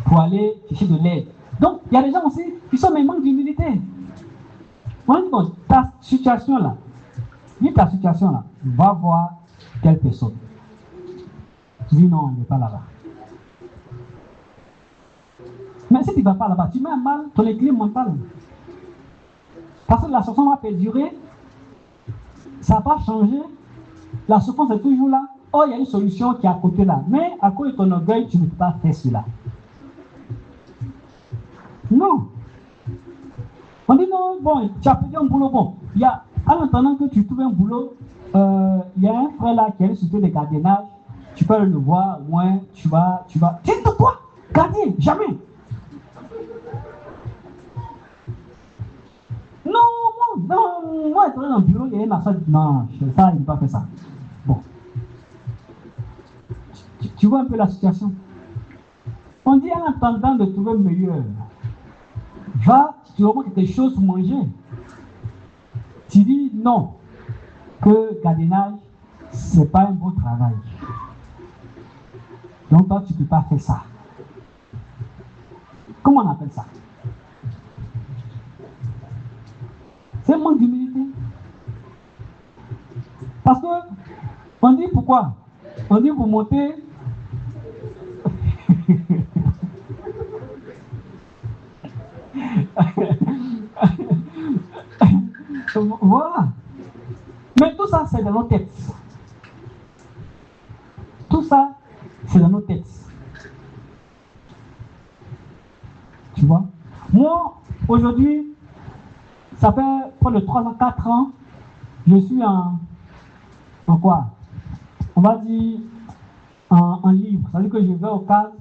pour aller chercher de l'aide. Donc, il y a des gens aussi qui sont mais manquent d'humilité. On dit, bon, ta situation là, va voir telle personne. Tu dis non, il n'est pas là-bas. Mais si tu ne vas pas là-bas, tu mets à mal ton équilibre mental. Parce que la souffrance va perdurer, ça n'a pas changé, la souffrance est toujours là. Oh, il y a une solution qui est à côté là. Mais à cause de ton orgueil, tu ne peux pas faire cela. Non. On dit non, bon, tu as perdu un boulot, bon. Il y a, en attendant que tu trouves un boulot, il y a un frère là qui a une société de gardiennage. Tu peux le voir, au moins, tu vas. Tu de quoi? Gardien, jamais. Non, moi, être dans le bureau, il y a une affaire. Non, ça, il ne peut pas faire ça. Bon. Tu vois un peu la situation. On dit en attendant de trouver meilleur. Va, tu trouves quelque chose pour manger. Tu dis non, que gardiennage, ce n'est pas un bon travail. Donc toi, tu ne peux pas faire ça. Comment on appelle ça? C'est un manque d'humilité. Parce que, on dit pourquoi? On dit pour monter. Voilà. Mais tout ça, c'est dans nos têtes. Tout ça, c'est dans nos têtes. Tu vois? Moi, aujourd'hui, ça fait près de 3 ans, 4 ans, je suis en quoi? On va dire en livre. C'est-à-dire que je vais au cadre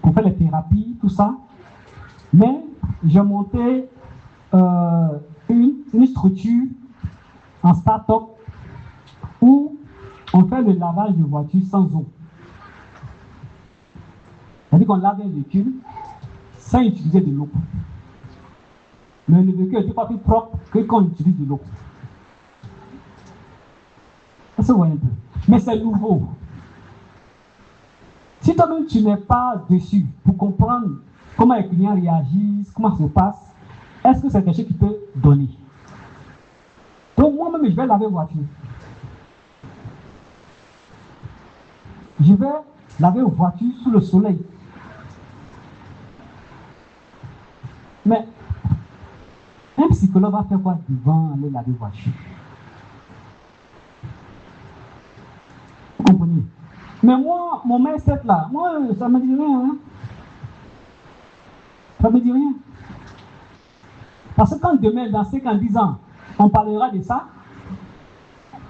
pour faire les thérapies, tout ça. Mais j'ai monté une structure en start-up où on fait le lavage de voitures sans eau. C'est-à-dire qu'on lave un véhicule sans utiliser de l'eau. Mais le véhicule n'est pas plus propre que quand on utilise de l'eau. Ça se voit un peu. Mais c'est nouveau. Si toi-même tu n'es pas dessus pour comprendre comment les clients réagissent, comment ça se passe, est-ce que c'est quelque chose qui peut donner? Donc moi-même, je vais laver voiture. Je vais laver une voiture sous le soleil. Mais un psychologue va faire quoi devant aller laver voiture? Vous comprenez? Mais moi, mon mindset là, moi, ça ne me dit rien. Hein? Ça ne me dit rien. Parce que quand demain, dans 5 ans, 10 ans, on parlera de ça,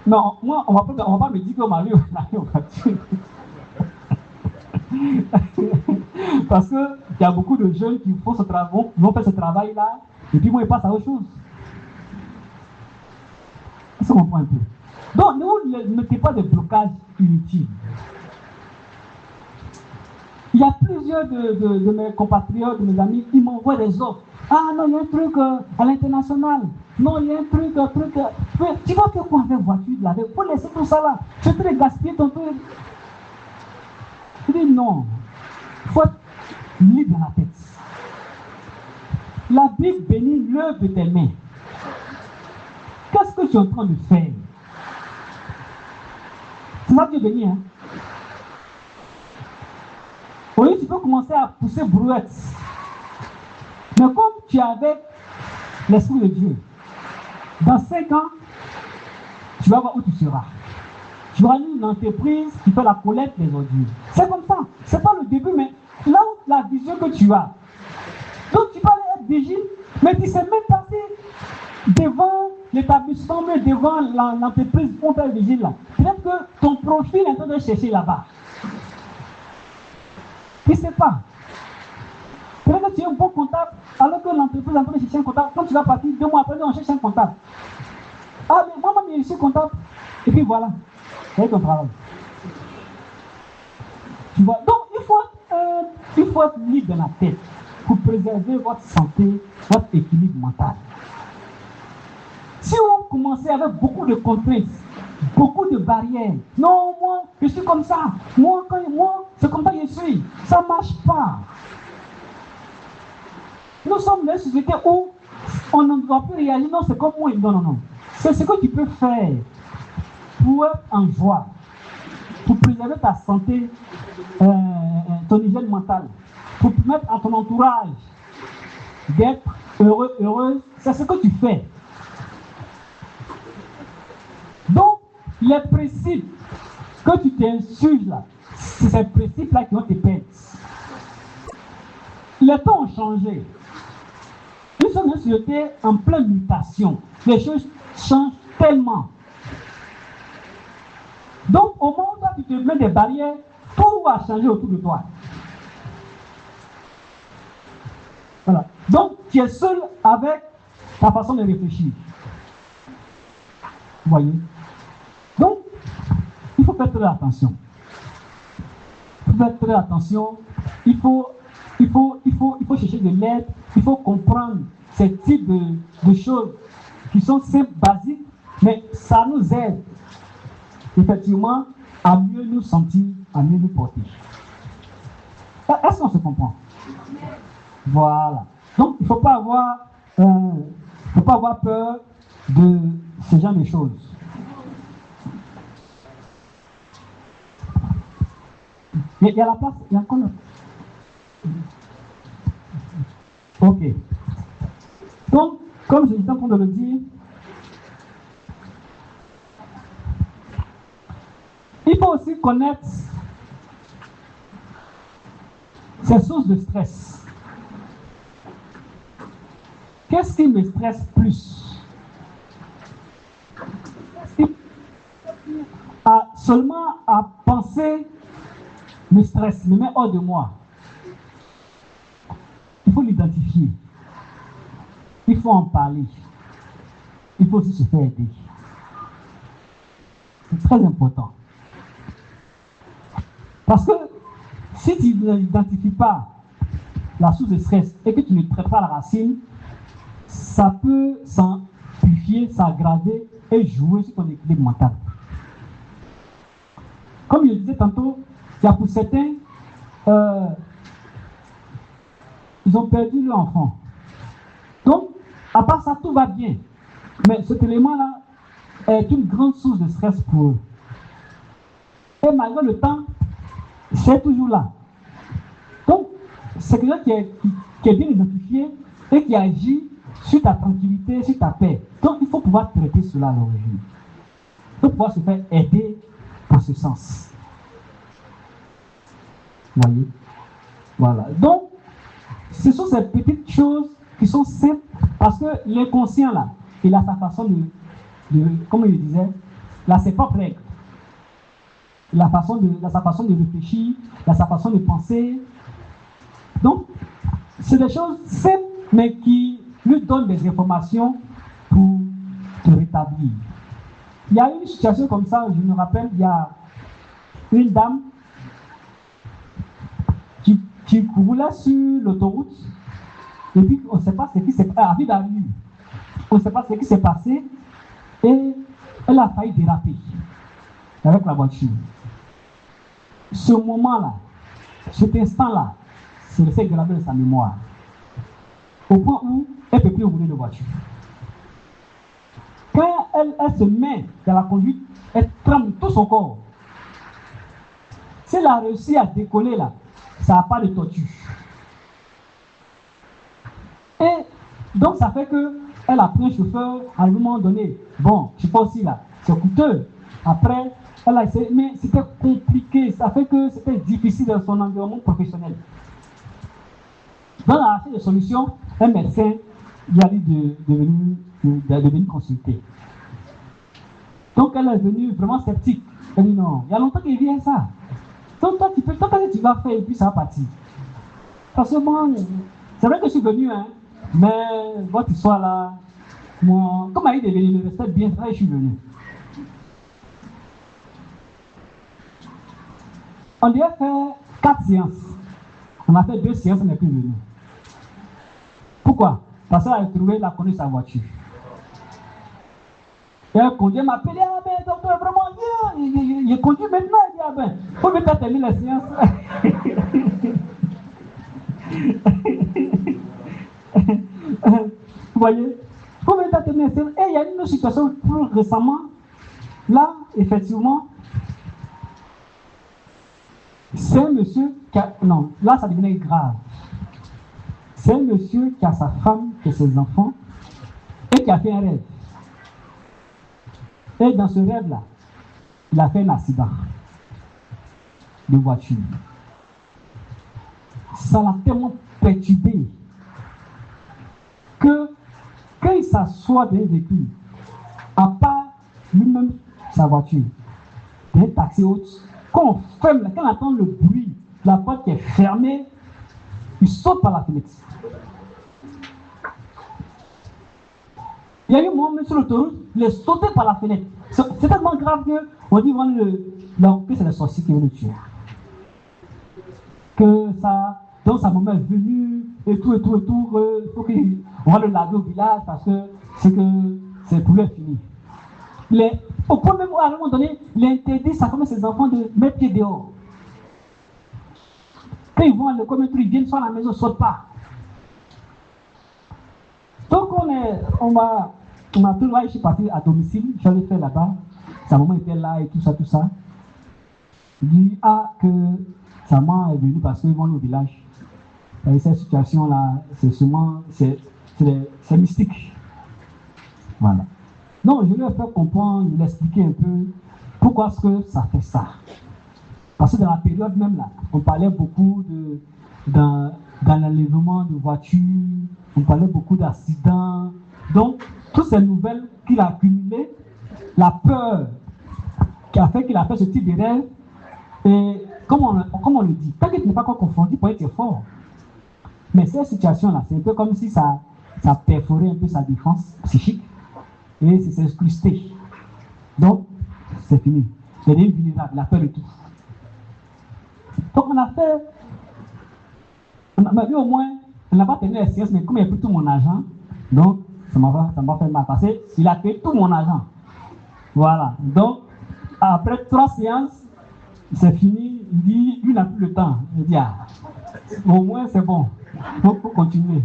non, moi, on ne va pas me dire que ma vie va laver voiture. Parce qu'il y a beaucoup de jeunes qui font ce travail, vont faire ce travail-là, et puis moi, ils passent à autre chose. Ça comprend un peu. Donc, ne mettez pas de blocage inutile. Il y a plusieurs de mes compatriotes, de mes amis, qui m'envoient des offres. Ah non, il y a un truc à l'international. Non, il y a un truc. Tu vas faire quoi avec voiture de laver? Faut laisser tout ça là. Tu peux les gaspiller ton truc. Je dis non. Il faut être libre dans la tête. La Bible bénit l'œuvre de tes mains. Qu'est-ce que tu es en train de faire? C'est ça que Dieu bénit, hein? Oui, tu peux commencer à pousser brouette. Mais comme tu es avec l'Esprit de Dieu, dans 5 ans, tu vas voir où tu seras. Tu auras une entreprise qui fait la collecte des ordures. C'est comme ça. C'est pas le début, mais là où la vision que tu as. Donc tu vas aller être vigile, mais tu ne sais même pas si devant l'établissement, mais devant l'entreprise pour faire vigile là. Peut-être que ton profil est en train de chercher là-bas. Tu ne sais pas. Peut-être que tu es un bon comptable, alors que l'entreprise est en train de chercher un comptable. Quand tu vas partir 2 mois après, on cherche un comptable. Ah, mais moi, je suis comptable. Et puis voilà. C'est ton travail. Tu vois? Donc, il faut être libre dans la tête pour préserver votre santé, votre équilibre mental. Si on commençait avec beaucoup de contraintes, beaucoup de barrières, non, moi, je suis comme ça, moi, c'est comme ça que je suis, ça ne marche pas. Nous sommes dans une société où on ne doit plus réagir, non, c'est comme moi, non. C'est ce que tu peux faire pour être en joie, pour préserver ta santé, ton hygiène mentale, pour permettre à ton entourage d'être heureux, heureuse, c'est ce que tu fais. Donc, les principes que tu t'insurges là, c'est ces principes-là qui vont te perdre. Les temps ont changé. Nous sommes dans une société en pleine mutation. Les choses changent tellement. Donc, au moment où toi, tu te mets des barrières, tout va changer autour de toi. Voilà. Donc, tu es seul avec ta façon de réfléchir. Vous voyez? Donc, il faut faire très attention. Il faut faire très attention. Il faut chercher de l'aide. Il faut comprendre ces types de choses qui sont simples, basiques, mais ça nous aide effectivement à mieux nous sentir, à mieux nous porter. Est-ce qu'on se comprend? Voilà. Donc, il ne faut pas avoir peur de ce genre de choses. Il y a la place, il y a encore. Ok. Donc, comme je suis en train de le dire, il faut aussi connaître ces sources de stress. Qu'est-ce qui me stresse plus? Seulement à penser me stresse, me met hors de moi. Il faut l'identifier. Il faut en parler. Il faut aussi se faire aider. C'est très important. Parce que si tu n'identifies pas la source de stress et que tu ne traites pas la racine, ça peut s'amplifier, s'aggraver et jouer sur ton équilibre mental. Comme je le disais tantôt, il y a pour certains, ils ont perdu leur enfant. Donc, à part ça, tout va bien. Mais cet élément-là est une grande source de stress pour eux. Et malgré le temps, c'est toujours là. Donc, c'est quelqu'un qui est bien identifié et qui agit sur ta tranquillité, sur ta paix. Donc, il faut pouvoir traiter cela à l'origine. Il faut pouvoir se faire aider en ce sens. Vous voyez? Voilà. Donc, ce sont ces petites choses qui sont simples parce que l'inconscient, là, il a sa façon de comme il disait, là, c'est pas règle. Il a sa façon de réfléchir, il a sa façon de penser. Donc, c'est des choses simples, mais qui lui donnent des informations pour te rétablir. Il y a une situation comme ça, je me rappelle, il y a une dame qui roulait sur l'autoroute, et puis on ne sait pas ce qui s'est passé, on ne sait pas ce qui s'est passé, et elle a failli déraper avec la voiture. Ce moment-là, cet instant-là, c'est resté gravé dans sa mémoire. Au point où elle ne peut plus rouler de voiture. Quand elle se met dans la conduite, elle tremble tout son corps. Si elle a réussi à décoller là, ça n'a pas de tortue. Et donc ça fait que Elle a pris un chauffeur à un moment donné. Bon, je sais pas aussi là, c'est coûteux. Après, elle a essayé, mais c'était compliqué. Ça fait que c'était difficile dans son environnement professionnel. Dans la recherche de solutions, un médecin lui a dit de venir consulter. Donc elle est venue vraiment sceptique. Elle dit non, il y a longtemps qu'il vient ça. Donc toi, tu vas faire et puis ça va partir. Parce que bon, c'est vrai que je suis venu, hein, mais votre histoire là, moi, comme elle est venue, le respecte bien, c'est vrai que je suis venu. On devait faire 4 séances. On a fait 2 séances, on n'est plus venu. Pourquoi? Parce qu'elle a trouvé, elle a connu sa voiture. Et elle conduit, elle m'a appelé, ah ben docteur, vraiment bien, il conduit maintenant, il dit, ah ben, faut même pas terminer la séance. Vous voyez, faut même pas terminer la séance. Et il y a une autre situation plus récemment, là, effectivement, c'est un monsieur qui a, non, là ça devenait grave. C'est un monsieur qui a sa femme, qui a ses enfants, et qui a fait un rêve. Et dans ce rêve-là, il a fait un accident de voiture. Ça l'a tellement perturbé que quand il s'assoit dans un véhicule, à part lui-même sa voiture, dans un taxi haute, quand on ferme, quand on entend le bruit, la porte qui est fermée, il saute par la fenêtre. Il y a eu un moment même sur l'autoroute, il est sauté par la fenêtre. C'est tellement grave qu'on dit que c'est le sorcier qui veut le tuer. Que ça, donc sa maman est venue et tout, il faut qu'on va le laver au village parce que c'est pour lui fini. Au point même où à un moment donné, il interdit sa femme et ses enfants de mettre pied dehors. Quand ils vont à l'école, ils viennent soit à la maison, ils ne sautent pas. Donc on m'a tout je suis parti à domicile, j'allais faire là-bas. Sa maman était là et tout ça. Il dit que sa maman est venue parce qu'ils vont au village. Et cette situation-là, c'est mystique. Voilà. Donc je lui ai fait comprendre, je lui ai expliqué un peu pourquoi est-ce que ça fait ça. Parce que dans la période même là, on parlait beaucoup dans l'enlèvement de voitures, on parlait beaucoup d'accidents. Donc, toutes ces nouvelles qu'il a accumulées, la peur qui a fait qu'il a fait ce type de rêve, et comme on le dit, tant qu'il n'est pas encore confondu pour être fort. Mais cette situation-là, c'est un peu comme si ça perforait un peu sa défense psychique et c'est incrusté. Donc, c'est fini. C'est vulnérable, la peur de tout. Donc, on m'a dit au moins, on n'a pas tenu la séance, mais comme il a pris tout mon argent, donc ça m'a fait mal passer. Il a payé tout mon argent. Voilà. Donc, après 3 séances, c'est fini. Il dit, lui n'a plus le temps. Il dit, au moins c'est bon. Donc, faut continuer.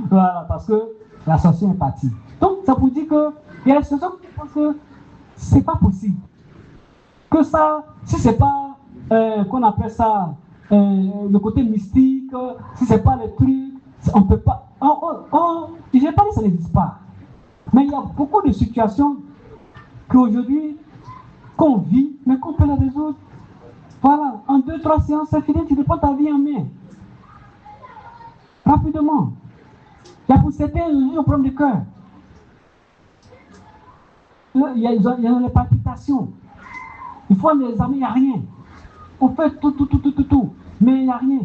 Voilà, parce que la sorcière est partie. Donc, ça vous dit que il y a des choses qui pensent que c'est pas possible. Que ça, si c'est pas, qu'on appelle ça, le côté mystique, si c'est pas les trucs, on peut pas. Je n'ai pas dit que ça n'existe pas. Mais il y a beaucoup de situations qu'aujourd'hui, qu'on vit, mais qu'on peut les résoudre. Voilà, en 2-3 séances, c'est fini, tu prends ta vie en main. Rapidement. Il y a pour certains un problème de cœur. Il y a les palpitations. Il faut les examiner, il n'y a rien. On fait tout, mais il n'y a rien.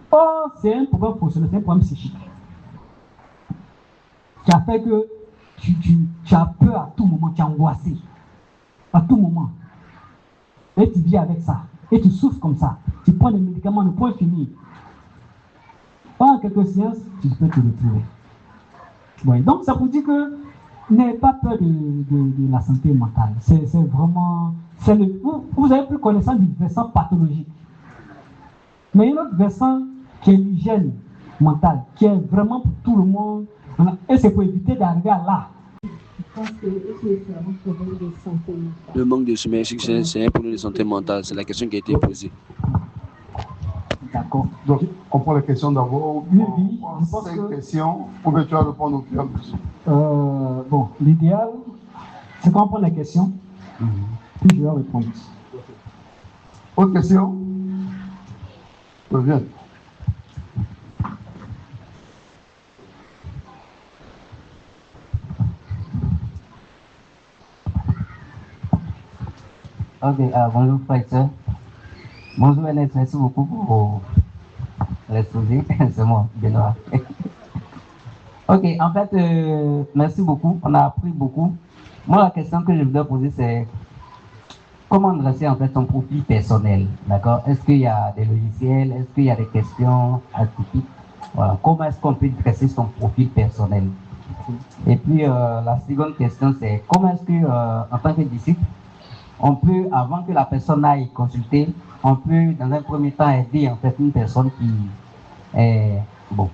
Or, c'est un problème fonctionnel, c'est un problème psychique. Qui a fait que tu as peur à tout moment, tu es angoissé. À tout moment. Et tu vis avec ça. Et tu souffres comme ça. Tu prends des médicaments, le point fini. En quelques séances, tu peux te retrouver. Ouais, donc, ça vous dit que n'ayez pas peur de la santé mentale. C'est vraiment... vous avez plus connaissance du versant pathologique. Mais il y a un autre versant qui est l'hygiène mentale, qui est vraiment pour tout le monde. Et c'est pour éviter d'arriver à là. Le manque de sommeil, c'est un problème de santé mentale. C'est la question qui a été posée. D'accord. Donc, on prend les questions d'abord. Oui, on je prend pense 5 que... questions, ou bien tu vas répondre au fur et à mesure. Bon, l'idéal, c'est qu'on prend les questions, puis je vais répondre. Autre question? Viens. Ok, bonjour frère et sœurs. Bonjour Ernest, merci beaucoup pour l'exposé. C'est moi, Benoît. Ok, en fait, merci beaucoup. On a appris beaucoup. Moi, la question que je voudrais poser, c'est comment dresser en fait son profil personnel, d'accord? Est-ce qu'il y a des logiciels? Est-ce qu'il y a des questions atypiques? Voilà. Comment est-ce qu'on peut dresser son profil personnel? Et puis, la seconde question, c'est comment est-ce que, en tant que disciple, on peut, avant que la personne aille consulter, on peut, dans un premier temps, aider en fait une personne qui est, bon,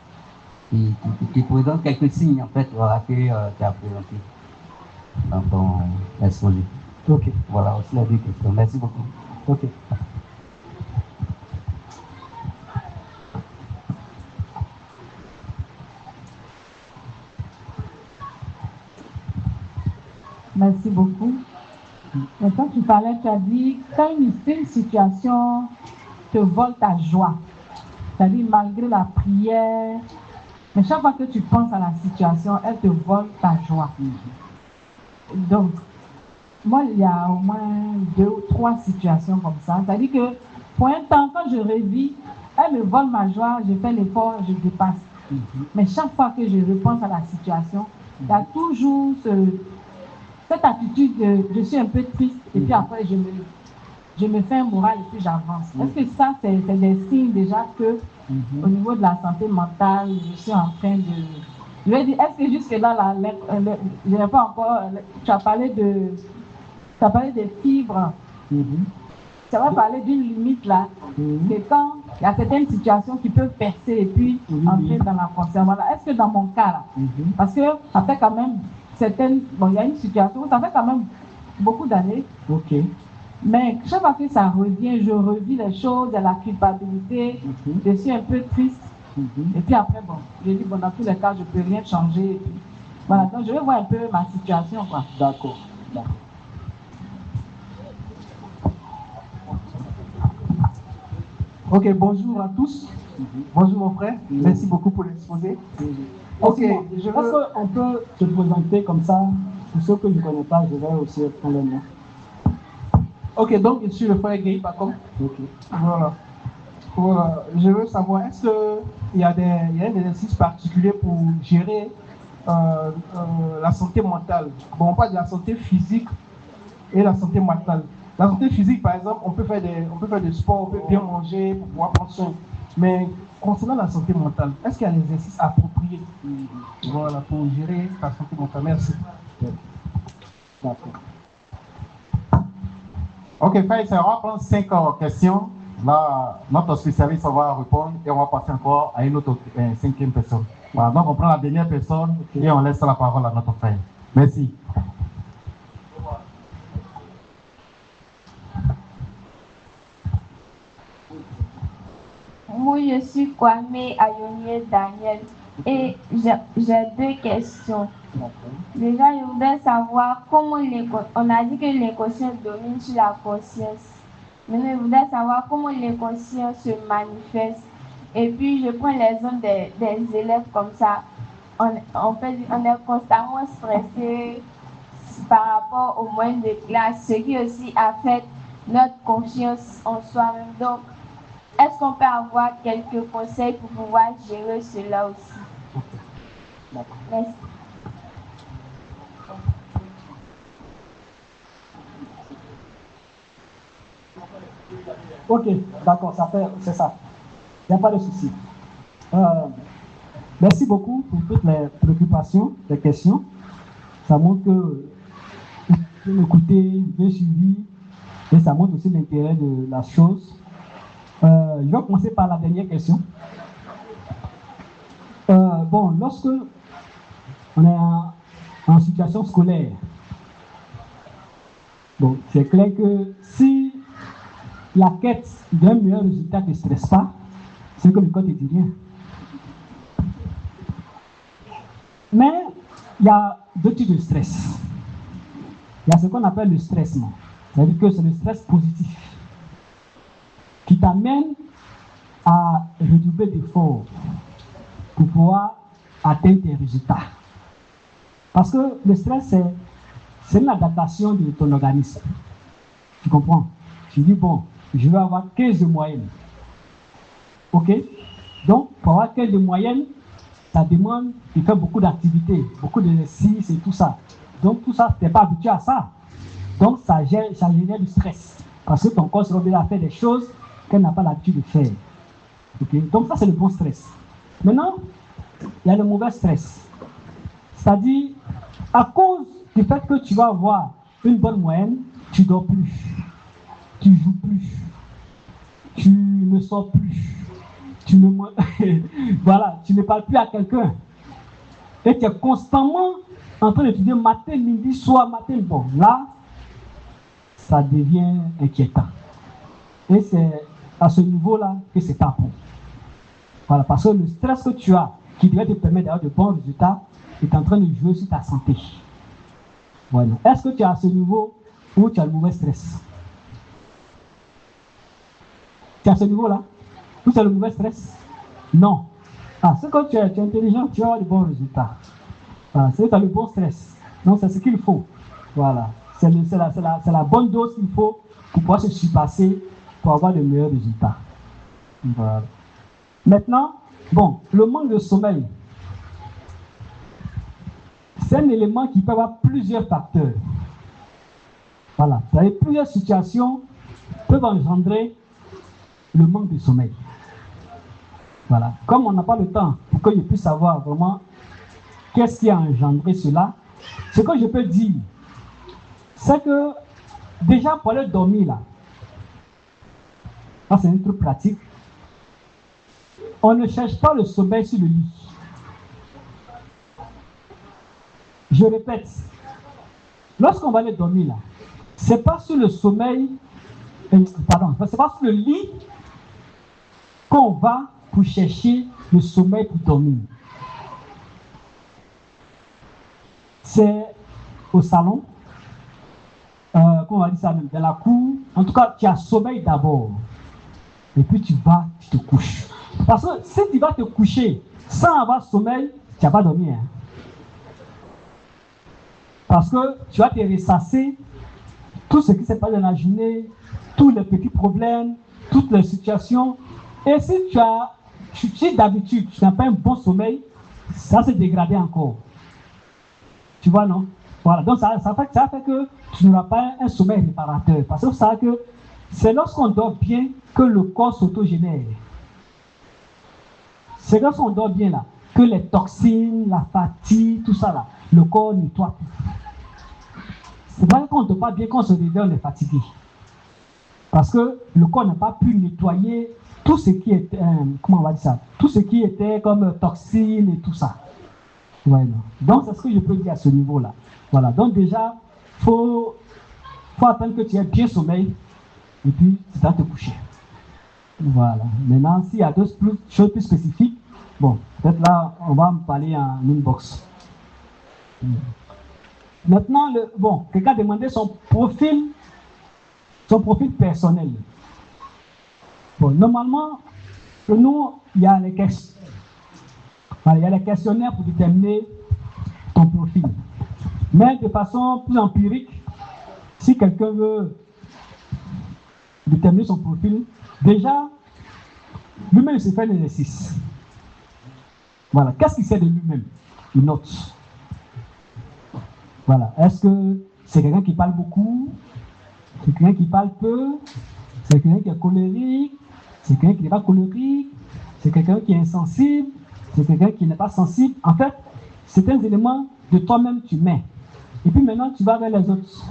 qui présente quelques signes, en fait, voilà, que tu as présenté dans ton exposé. Ok. Voilà, aussi la deux questions. Merci beaucoup. Ok. Merci beaucoup. Mais quand tu parlais, tu as dit, quand une situation te vole ta joie, c'est-à-dire malgré la prière, mais chaque fois que tu penses à la situation, elle te vole ta joie. Donc, moi, il y a au moins 2 ou 3 situations comme ça. C'est-à-dire que pour un temps, quand je revis, elle me vole ma joie, je fais l'effort, je dépasse. Mais chaque fois que je repense à la situation, il y a toujours cette attitude de je suis un peu triste et puis après je me fais un moral et puis j'avance. Est-ce que ça, c'est des signes déjà que au niveau de la santé mentale, je suis en train de... Je vais dire, est-ce que jusque-là, je n'ai pas encore... Tu as parlé des fibres. Ça va parler d'une limite là, que quand il y a certaines situations qui peuvent percer et puis entrer dans la conscience. Voilà. Est-ce que dans mon cas là, parce que ça fait quand même bon, il y a une situation, ça fait quand même beaucoup d'années. Ok. Mais chaque fois que ça revient, je revis les choses, il y a la culpabilité, je suis un peu triste. Et puis après, bon, je dis, bon, dans tous les cas, je ne peux rien changer. Et puis, voilà, donc je vais voir un peu ma situation, quoi. D'accord. D'accord. Ok, bonjour à tous. Bonjour mon frère. Merci beaucoup pour l'exposé. Ok, Est-ce qu'on peut se présenter comme ça? Pour ceux que je ne connais pas, je vais aussi prendre le nom. Ok, donc je suis le frère Gay Bakom. Ok. Voilà. Je veux savoir, est-ce qu'il y a un exercice particulier pour gérer la santé mentale? Bon, on parle de la santé physique et la santé mentale. La santé physique, par exemple, on peut faire du sport, on peut bien manger pour pouvoir prendre soin. Mais concernant la santé mentale, est-ce qu'il y a un exercice approprié voilà, pour gérer la santé mentale? Merci. D'accord. Ok, Faïs, on va prendre 5 questions. Là, notre spécialiste va répondre et on va passer encore à une autre 5e personne. Voilà, donc on prend la dernière personne et on laisse la parole à notre frère. Merci. Moi, je suis Kwame Ayonier Daniel et j'ai 2 questions. Déjà, je voudrais savoir comment on a dit que l'inconscient domine sur la conscience. Maintenant, je voudrais savoir comment l'inconscient se manifeste. Et puis, je prends l'exemple des élèves comme ça. On est constamment stressé par rapport aux moyens de classe, ce qui aussi affecte notre confiance en soi-même. Donc, est-ce qu'on peut avoir quelques conseils pour pouvoir gérer cela aussi? Merci. Ok, d'accord, c'est ça. Il n'y a pas de souci. Merci beaucoup pour toutes les préoccupations, les questions. Ça montre que vous m'écoutez, bien suivi, et ça montre aussi l'intérêt de la chose. Je vais commencer par la dernière question. Bon, lorsque on est en situation scolaire, bon, c'est clair que si la quête d'un meilleur résultat ne te stresse pas, C'est que le corps ne dit rien. Mais il y a deux types de stress. Il y a ce qu'on appelle le stressement. C'est-à-dire que c'est le stress positif qui t'amène à redoubler d'efforts pour pouvoir atteindre tes résultats. Parce que le stress, c'est une adaptation de ton organisme. Tu comprends? Tu dis, bon, je vais avoir 15 de moyenne. OK? Donc, pour avoir 15 de moyenne, ça demande de faire beaucoup d'activités, beaucoup d'exercices et tout ça. Donc, tout ça, tu n'es pas habitué à ça. Donc, ça génère du stress. Parce que ton corps se oblige à faire des choses qu'elle n'a pas l'habitude de faire. Okay? Donc, ça, c'est le bon stress. Maintenant, il y a le mauvais stress. C'est-à-dire, à cause du fait que tu vas avoir une bonne moyenne, tu ne dors plus, tu ne joues plus, tu ne sors plus, tu ne voilà, tu ne parles plus à quelqu'un. Et tu es constamment en train d'étudier matin, midi, soir, matin. Bon, là, ça devient inquiétant. Et c'est à ce niveau-là que c'est pas bon. Voilà, parce que le stress que tu as, qui devrait te permettre d'avoir de bons résultats, est en train de jouer sur ta santé. Voilà. Est-ce que tu es à ce niveau où tu as le mauvais stress? Tu es à ce niveau-là où tu as le mauvais stress? Non. Ah, c'est quand tu es intelligent, tu vas avoir de bons résultats. Voilà, c'est que tu as le bon stress. Donc, c'est ce qu'il faut. Voilà. C'est la bonne dose qu'il faut pour pouvoir se surpasser, pour avoir de meilleurs résultats. Voilà. Maintenant, bon, le manque de sommeil, c'est un élément qui peut avoir plusieurs facteurs. Voilà. Plusieurs situations peuvent engendrer le manque de sommeil. Voilà. Comme on n'a pas le temps pour que je puisse savoir vraiment qu'est-ce qui a engendré cela, ce que je peux dire, c'est que déjà pour aller dormir là, c'est un truc pratique, on ne cherche pas le sommeil sur le lit. Je répète, lorsqu'on va aller dormir là, c'est pas sur le sommeil, c'est pas sur le lit qu'on va pour chercher le sommeil pour dormir. C'est au salon, comment on va dire ça même, dans la cour. En tout cas, tu as sommeil d'abord. Et puis tu vas, tu te couches. Parce que si tu vas te coucher sans avoir sommeil, tu n'as pas dormi. Hein? Parce que tu vas te ressasser tout ce qui s'est passé dans la journée, tous les petits problèmes, toutes les situations. Et si tu d'habitude, tu n'as pas un bon sommeil, ça s'est dégradé encore. Tu vois, non? Voilà, donc ça fait que tu n'auras pas un sommeil réparateur. Parce que ça que c'est lorsqu'on dort bien que le corps s'autogénère. C'est lorsqu'on dort bien là, que les toxines, la fatigue, tout ça là, le corps nettoie tout. C'est pas qu'on ne dort pas bien, qu'on se réveille, on est fatigué. Parce que le corps n'a pas pu nettoyer tout ce qui était, comment on va dire ça, tout ce qui était comme toxines et tout ça. Ouais, non. Donc c'est ce que je peux dire à ce niveau-là. Voilà, donc déjà, faut attendre que tu aies bien sommeil et puis tu vas te coucher. Voilà. Maintenant, s'il y a d'autres choses plus spécifiques, bon, peut-être là, on va me parler en inbox. Maintenant, quelqu'un a demandé son profil personnel. Bon, normalement, pour nous, il y a les questions. Voilà, il y a les questionnaires pour déterminer ton profil. Mais de façon plus empirique, si quelqu'un veut déterminer son profil, déjà, lui-même se fait l'exercice. Voilà, qu'est-ce qu'il sait de lui-même? Il note. Voilà, est-ce que c'est quelqu'un qui parle beaucoup? C'est quelqu'un qui parle peu? C'est quelqu'un qui est colérique? C'est quelqu'un qui n'est pas colérique? C'est quelqu'un qui est insensible? C'est quelqu'un qui n'est pas sensible? En fait, c'est un élément de toi-même que tu mets. Et puis maintenant, tu vas vers les autres.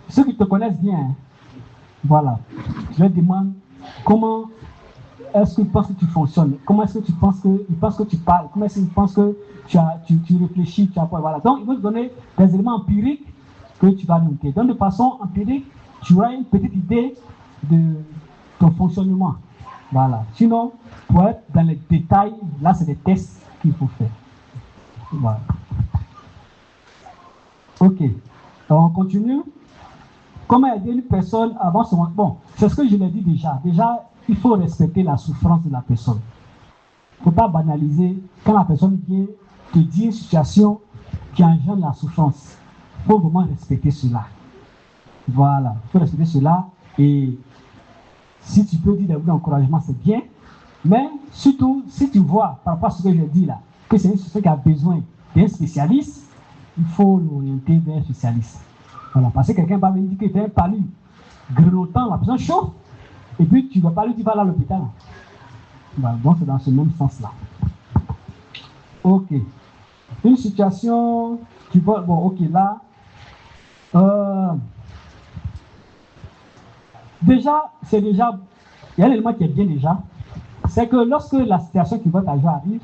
Ceux qui te connaissent bien, hein. Voilà. Je leur demande comment est-ce qu'ils pensent que tu fonctionnes? Comment est-ce que tu penses que tu parles? Comment est-ce qu'ils pensent que tu réfléchis? Voilà. Donc, ils vont te donner des éléments empiriques que tu vas noter. Donc, de façon empirique, tu auras une petite idée de ton fonctionnement. Voilà. Sinon, pour être dans les détails, là, c'est des tests qu'il faut faire. Voilà. Ok. Alors, on continue. Comment aider une personne avant son... Bon, c'est ce que je l'ai dit déjà. Déjà, il faut respecter la souffrance de la personne. Il ne faut pas banaliser. Quand la personne vient te dire une situation qui engendre la souffrance, il faut vraiment respecter cela. Voilà. Il faut respecter cela. Et si tu peux dire des mots d'encouragement, c'est bien. Mais surtout, si tu vois, par rapport à ce que je dis là, que c'est une situation qui a besoin d'un spécialiste, il faut l'orienter vers un spécialiste. Voilà, parce que quelqu'un va me dire que tu es un palu grelottant, la personne chauffe, et puis tu ne vas pas lui dire, va à l'hôpital. Voilà, donc c'est dans ce même sens-là. Ok. Une situation qui va... Bon, ok, là... Déjà, c'est déjà... Il y a un élément qui est bien déjà. C'est que lorsque la situation qui va t'arriver arrive,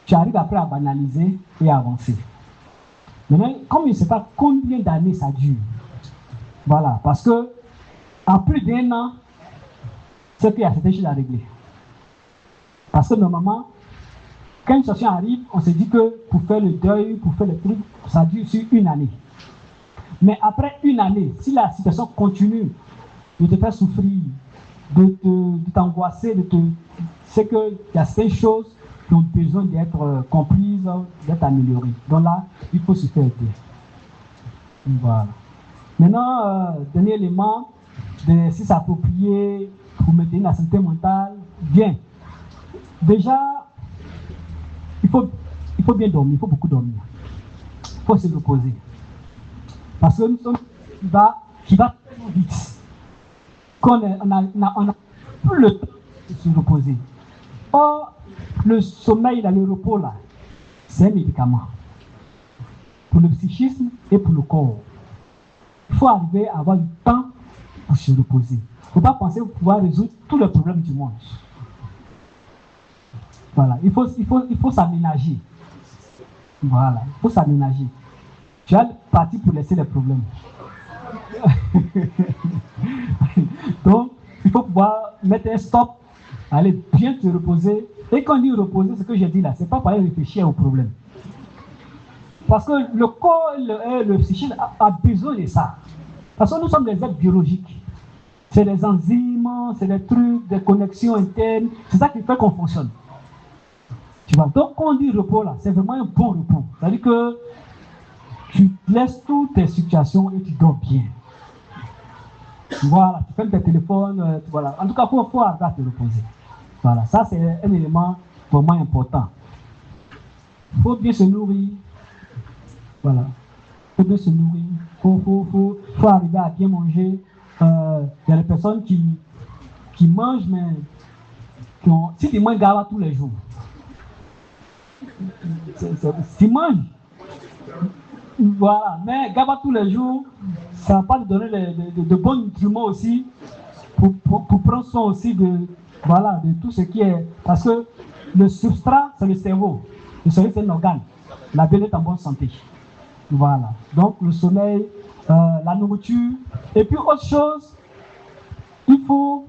tu arrives après à banaliser et à avancer. Maintenant, comme il ne sait pas combien d'années ça dure, voilà, parce que en plus d'1 an, c'est qu'il y a certaines choses à régler. Parce que normalement, quand une situation arrive, on se dit que pour faire le deuil, pour faire le truc, ça dure sur 1 année. Mais après 1 année, si la situation continue de te faire souffrir, de t'angoisser, c'est qu'il y a ces choses qui ont besoin d'être comprises, d'être améliorées. Donc là, il faut se faire aider. Voilà. Maintenant, dernier élément, si c'est approprié pour maintenir la santé mentale, bien. Déjà, il faut bien dormir, il faut beaucoup dormir. Il faut se reposer. Parce que nous sommes qui va tellement vite qu'on n'a plus le temps de se reposer. Or, le sommeil, le repos, là, c'est un médicament pour le psychisme et pour le corps. Il faut arriver à avoir du temps pour se reposer. Il ne faut pas penser pouvoir résoudre tous les problèmes du monde. Voilà, il faut s'aménager. Voilà, il faut s'aménager. Tu as parti pour laisser les problèmes. Donc, il faut pouvoir mettre un stop, aller bien te reposer. Et quand on dit reposer, ce que j'ai dit là, c'est pas pour aller réfléchir au problème. Parce que le corps, le psychisme a besoin de ça. Parce que nous sommes des êtres biologiques. C'est des enzymes, c'est des trucs, des connexions internes. C'est ça qui fait qu'on fonctionne. Tu vois? Donc, quand on dit repos là, c'est vraiment un bon repos. C'est-à-dire que tu laisses toutes tes situations et tu dors bien. Voilà, tu fermes tes téléphones, voilà. En tout cas, il faut arriver à te reposer. Voilà, ça c'est un élément vraiment important. Il faut bien se nourrir. Voilà. Il faut bien se nourrir. Il faut arriver à bien manger. Il y a des personnes qui mangent, mais si tu manges gala tous les jours, tu manges. Voilà, mais gaba tous les jours, ça va pas te donner de bons nutriments aussi pour prendre soin aussi de tout ce qui est. Parce que le substrat, c'est le cerveau. Le cerveau, c'est un organe. La vie est en bonne santé. Voilà. Donc, le soleil, la nourriture. Et puis, autre chose, il faut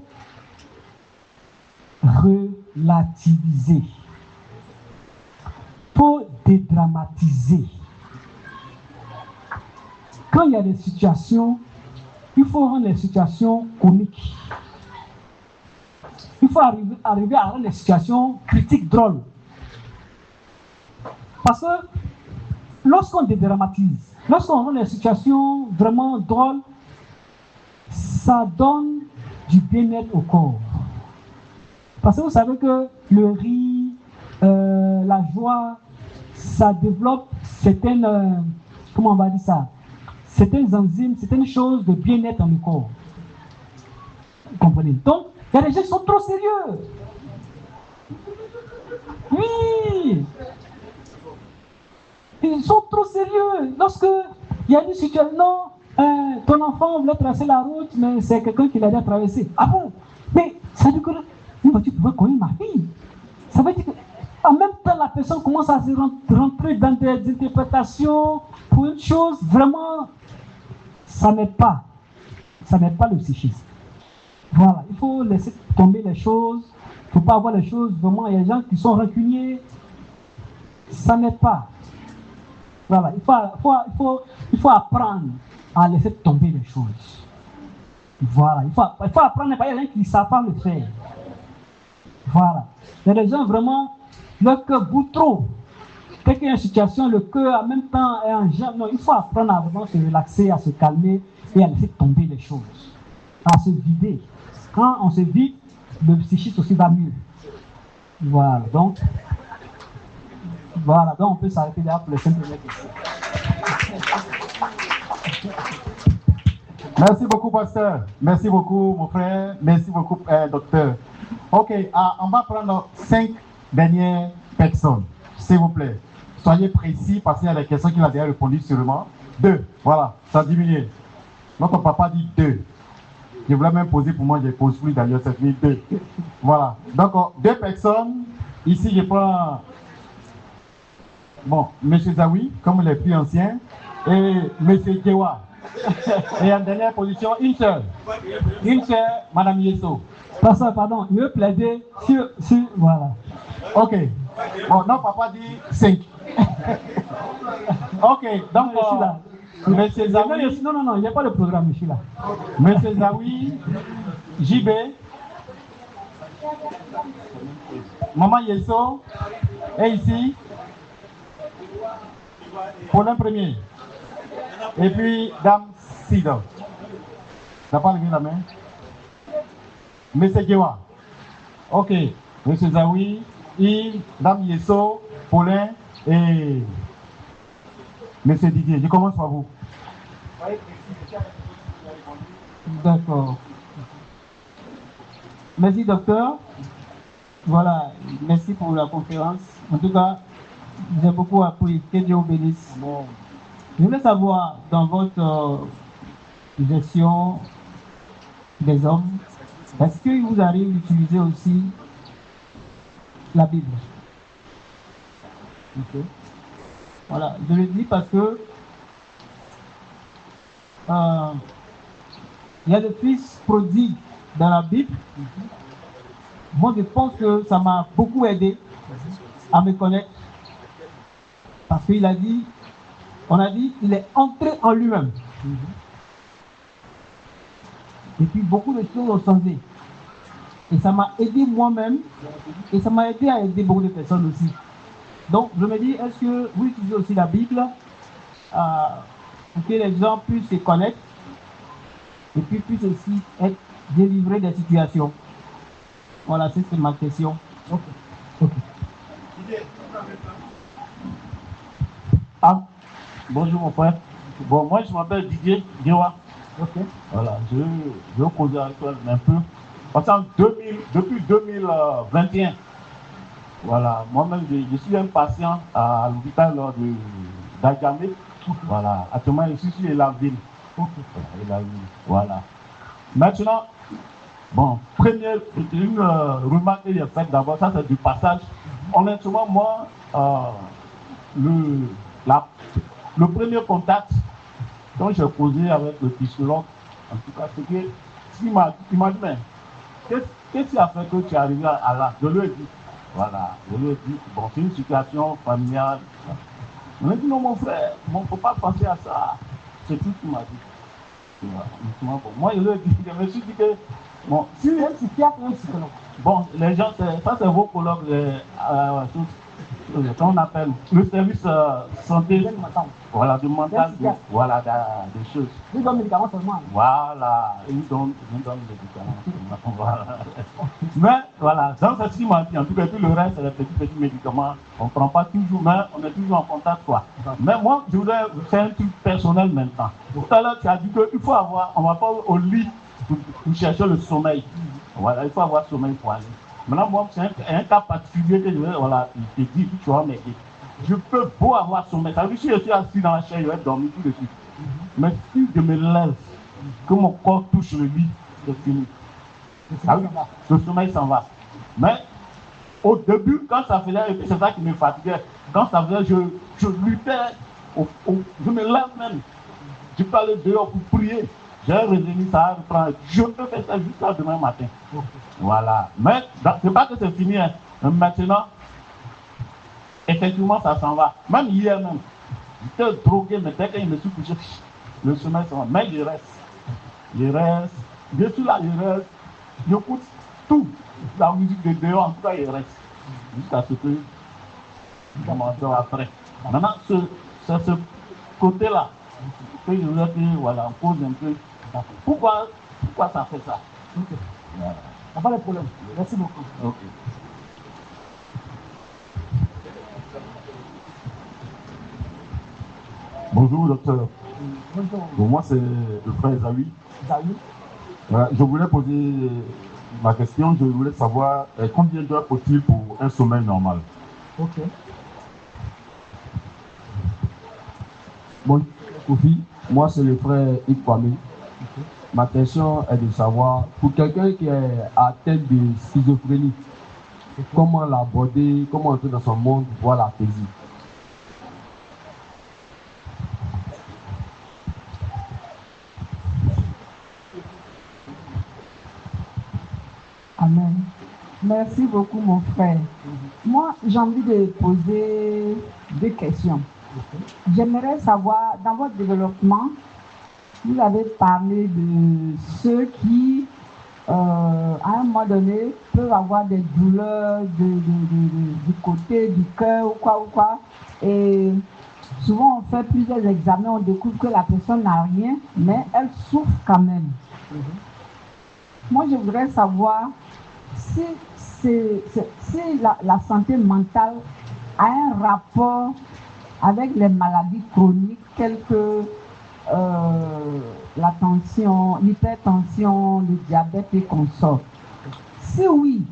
relativiser. Il faut dédramatiser. Quand il y a des situations, il faut rendre les situations comiques. Il faut arriver à rendre les situations critiques drôles. Parce que lorsqu'on dédramatise, lorsqu'on rend les situations vraiment drôles, ça donne du bien-être au corps. Parce que vous savez que le rire, la joie, ça développe certaines, comment on va dire ça, certaines enzymes, certaines choses de bien-être dans le corps. Vous comprenez? Donc, il y a des gens qui sont trop sérieux. Oui! Ils sont trop sérieux. Lorsque il y a une situation, non, ton enfant voulait traverser la route, mais c'est quelqu'un qui l'a dit à traverser. Ah bon? Mais ça veut dire que une voiture pouvait connaître ma fille. Ça veut dire qu'en même temps, la personne commence à se rentrer dans des interprétations pour une chose vraiment. Ça n'aide pas. Ça n'aide pas le psychisme. Voilà, il faut laisser tomber les choses. Il ne faut pas avoir les choses. Vraiment, il y a des gens qui sont rancuniers. Ça n'aide pas. Voilà, il faut apprendre à laisser tomber les choses. Voilà, il faut apprendre. Il y a des gens qui ne savent pas le faire. Voilà. Il y a des gens vraiment, leur cœur bout trop. Dès qu'il y a une situation, le cœur en même temps est en jambes. Non, il faut apprendre à vraiment se relaxer, à se calmer et à laisser tomber les choses. À se vider. Quand on se vide, le psychisme aussi va mieux. Voilà, donc on peut s'arrêter là pour les 5 premières questions. Merci beaucoup, pasteur. Merci beaucoup, mon frère. Merci beaucoup, docteur. Ok, on va prendre 5 dernières personnes, s'il vous plaît. Soyez précis parce qu'il y a des questions qu'il a déjà répondu sûrement. 2, voilà, ça a diminué. Notre papa dit 2. Je voulais même poser pour moi, je pose plus d'ailleurs, cette nuit 2. Voilà, donc 2 personnes. Ici, je prends, bon, M. Zawi, comme les plus anciens, et M. Djewa. Et en dernière position, une seule, Mme Yeso. Pardon, je veux plaider sur voilà. Ok. Bon, non, papa dit 5. Ok, donc, M. Zawi. Non, il n'y a pas de programme, je suis là. M. Zawi, JB, Maman Yeso, et ici, Paulin Premier. Et puis, Dame Sida. Tu n'as pas levé la main? Monsieur Djewa. Ok. Monsieur Zawi, Yves, Dame Yeso, Paulin et Monsieur Didier. Je commence par vous. D'accord. Merci, docteur. Voilà, merci pour la conférence. En tout cas, j'ai beaucoup appris. Que Dieu vous bénisse. Je voulais savoir, dans votre gestion des hommes, est-ce qu'il vous arrive d'utiliser aussi la Bible? Ok. Voilà, je le dis parce que il y a des fils prodigues dans la Bible. Moi, je pense que ça m'a beaucoup aidé à me connaître. Parce qu'il a dit, on a dit, il est entré en lui-même. Et puis, beaucoup de choses ont changé. Et ça m'a aidé moi-même. Et ça m'a aidé à aider beaucoup de personnes aussi. Donc, je me dis, est-ce que vous utilisez aussi la Bible pour que les gens puissent se connaître et puis puissent aussi être délivrés des situations? Voilà, c'est ma question. Ok. Ah, bonjour mon frère. Bon, moi je m'appelle Didier Djewa. Ok. Voilà, je vais causer avec toi un peu. Parce que depuis 2021, voilà, moi-même je suis un patient à l'hôpital d'Adjamé. Voilà, actuellement je suis sur la ville. Voilà. Maintenant, bon, première, une remarque que j'ai faite d'abord, ça c'est du passage. Honnêtement, moi, le premier contact, quand j'ai causé avec le psychologue, en tout cas, c'est que il m'a dit, mais qu'est-ce qui a fait que tu es arrivé à là? Je lui ai dit, voilà, je lui ai dit, bon, c'est une situation familiale. On a dit, non, mon frère, il ne faut pas penser à ça. C'est tout ce qu'il m'a dit. Voilà. Moi, je lui ai dit, je me suis dit que, bon, si il y a un psychiatre ou un psychologue, bon, les gens, ça c'est vos collègues, qu'on appelle le service santé, voilà, du mental, voilà, des choses. Ils donnent des médicaments seulement. Voilà, ils donnent des médicaments. Voilà. Mais voilà, dans ce qui m'a dit, en tout cas, tout le reste, c'est des petits médicaments. On ne prend pas toujours, mais on est toujours en contact, quoi. Mais moi, je voudrais faire un truc personnel maintenant. Tout à l'heure, tu as dit qu'il faut avoir, on ne va pas au lit pour chercher le sommeil. Voilà, il faut avoir sommeil pour aller. Maintenant, moi, c'est un cas particulier que je vais, voilà, je te dis, tu vois, mais je peux beau avoir sommeil. Ça veut dire que si je suis assis dans la chaise, je vais dormir tout de suite. Mais si je me lève, que mon corps touche le lit, c'est fini. Le sommeil s'en va. Mais au début, quand ça faisait, et puis c'est ça qui me fatiguait, quand ça faisait, je luttais, je me lève même. Je peux aller dehors pour prier. j'ai revenu, ça reprend. Je peux faire ça jusqu'à demain matin. Voilà. Mais c'est pas que c'est fini. Hein. Maintenant, effectivement, ça s'en va. Même hier même, j'étais drogué, mais dès qu'il me suis couché, le sommeil s'en va. Mais je reste. Je suis là, je reste. J'écoute tout. La musique de dehors, en tout cas, je reste. Jusqu'à ce que je commence après. Maintenant, c'est ce côté-là que je voulais que, voilà, on pose un peu. Pourquoi ça fait ça? Ok. Voilà. Pas de problème. Merci beaucoup. Ok. Bonjour, docteur. Bonjour. Bon, moi, c'est le frère Zawi. Zawi. Je voulais poser ma question. Je voulais savoir combien d'heures faut-il pour un sommeil normal? Ok. Bon, Kofi, moi, c'est le frère Ikwame. Okay. Ma question est de savoir, pour quelqu'un qui est atteint de schizophrénie, okay, comment l'aborder, comment entrer dans son monde pour voir l'apaiser? Amen. Merci beaucoup, mon frère. Moi, j'ai envie de poser deux questions. J'aimerais savoir, dans votre développement, vous avez parlé de ceux qui, à un moment donné, peuvent avoir des douleurs du côté du cœur ou quoi. Et souvent, on fait plusieurs examens, on découvre que la personne n'a rien, mais elle souffre quand même. Moi, je voudrais savoir si la santé mentale a un rapport avec les maladies chroniques telles que la tension, l'hypertension, le diabète et consorts. Si oui,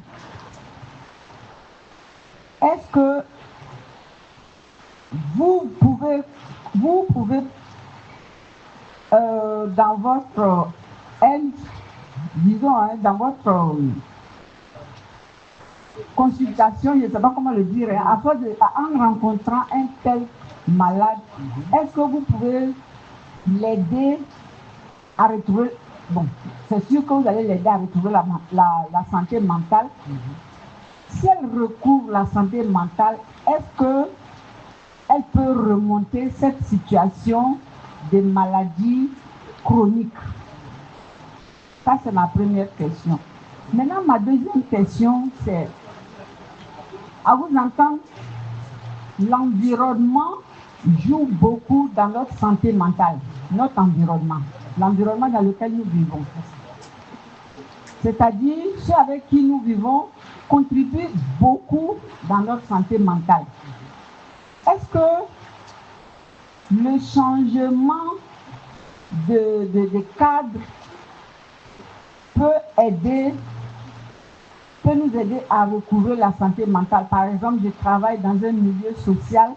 est-ce que vous pouvez dans votre disons, dans votre consultation, je ne sais pas comment le dire, en rencontrant un tel malade, est-ce que vous pouvez l'aider à retrouver, bon, c'est sûr que vous allez l'aider à retrouver la santé mentale. Si elle recouvre la santé mentale, est-ce qu'elle peut remonter cette situation de maladie chronique? Ça, c'est ma première question. Maintenant, ma deuxième question, c'est, à vous entendre, l'environnement joue beaucoup dans notre santé mentale, notre environnement, l'environnement dans lequel nous vivons. C'est-à-dire, ceux avec qui nous vivons contribuent beaucoup dans notre santé mentale. Est-ce que le changement de cadre peut nous aider à recouvrer la santé mentale? Par exemple, je travaille dans un milieu social.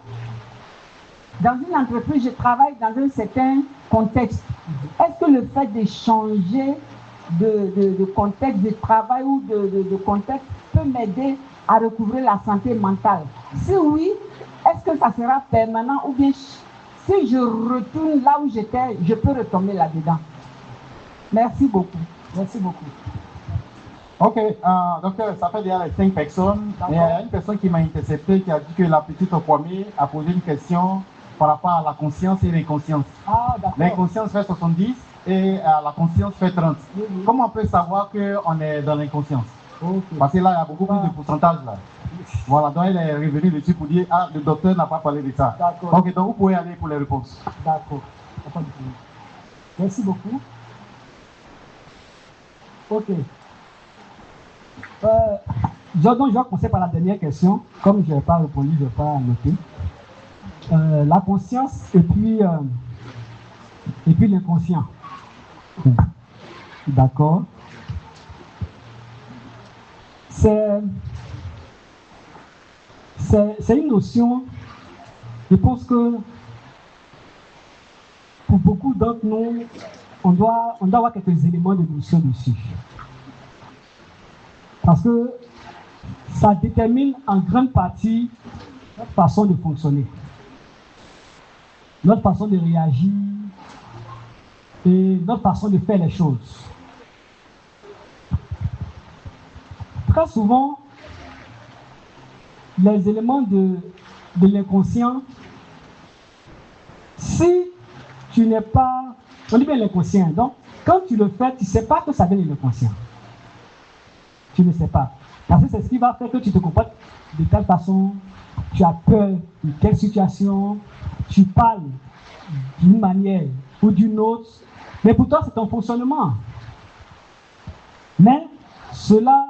Dans une entreprise, je travaille dans un certain contexte. Est-ce que le fait de changer de contexte de travail ou de contexte peut m'aider à recouvrer la santé mentale? Si oui, est-ce que ça sera permanent ou bien si je retourne là où j'étais, je peux retomber là-dedans? Merci beaucoup. Merci beaucoup. Ok, donc ça fait déjà les 5 personnes. Il y a une personne qui m'a intercepté qui a dit que la petite Kwame a posé une question par rapport à la conscience et l'inconscience. Ah, d'accord. L'inconscience fait 70 et la conscience fait 30. Oui. Comment on peut savoir qu'on est dans l'inconscience? Okay. Parce que là, il y a beaucoup plus de pourcentage là. Voilà, donc il est revenu dessus pour dire, ah, le docteur n'a pas parlé de ça. D'accord. Ok, donc vous pouvez aller pour les réponses. D'accord. Merci beaucoup. Ok. Donc, je vais commencer par la dernière question. Comme je n'ai pas répondu, je ne vais pas noter. La conscience et puis l'inconscient. D'accord. C'est une notion, je pense que pour beaucoup d'entre nous, on doit avoir quelques éléments de notion dessus. Parce que ça détermine en grande partie notre façon de fonctionner, notre façon de réagir, et notre façon de faire les choses. Très souvent, les éléments de l'inconscient, si tu n'es pas, on dit bien l'inconscient, donc quand tu le fais, tu ne sais pas que ça vient de l'inconscient. Tu ne sais pas. Parce que c'est ce qui va faire que tu te comportes de telle façon, tu as peur de telle situation, tu parles d'une manière ou d'une autre, mais pour toi c'est ton fonctionnement. Mais cela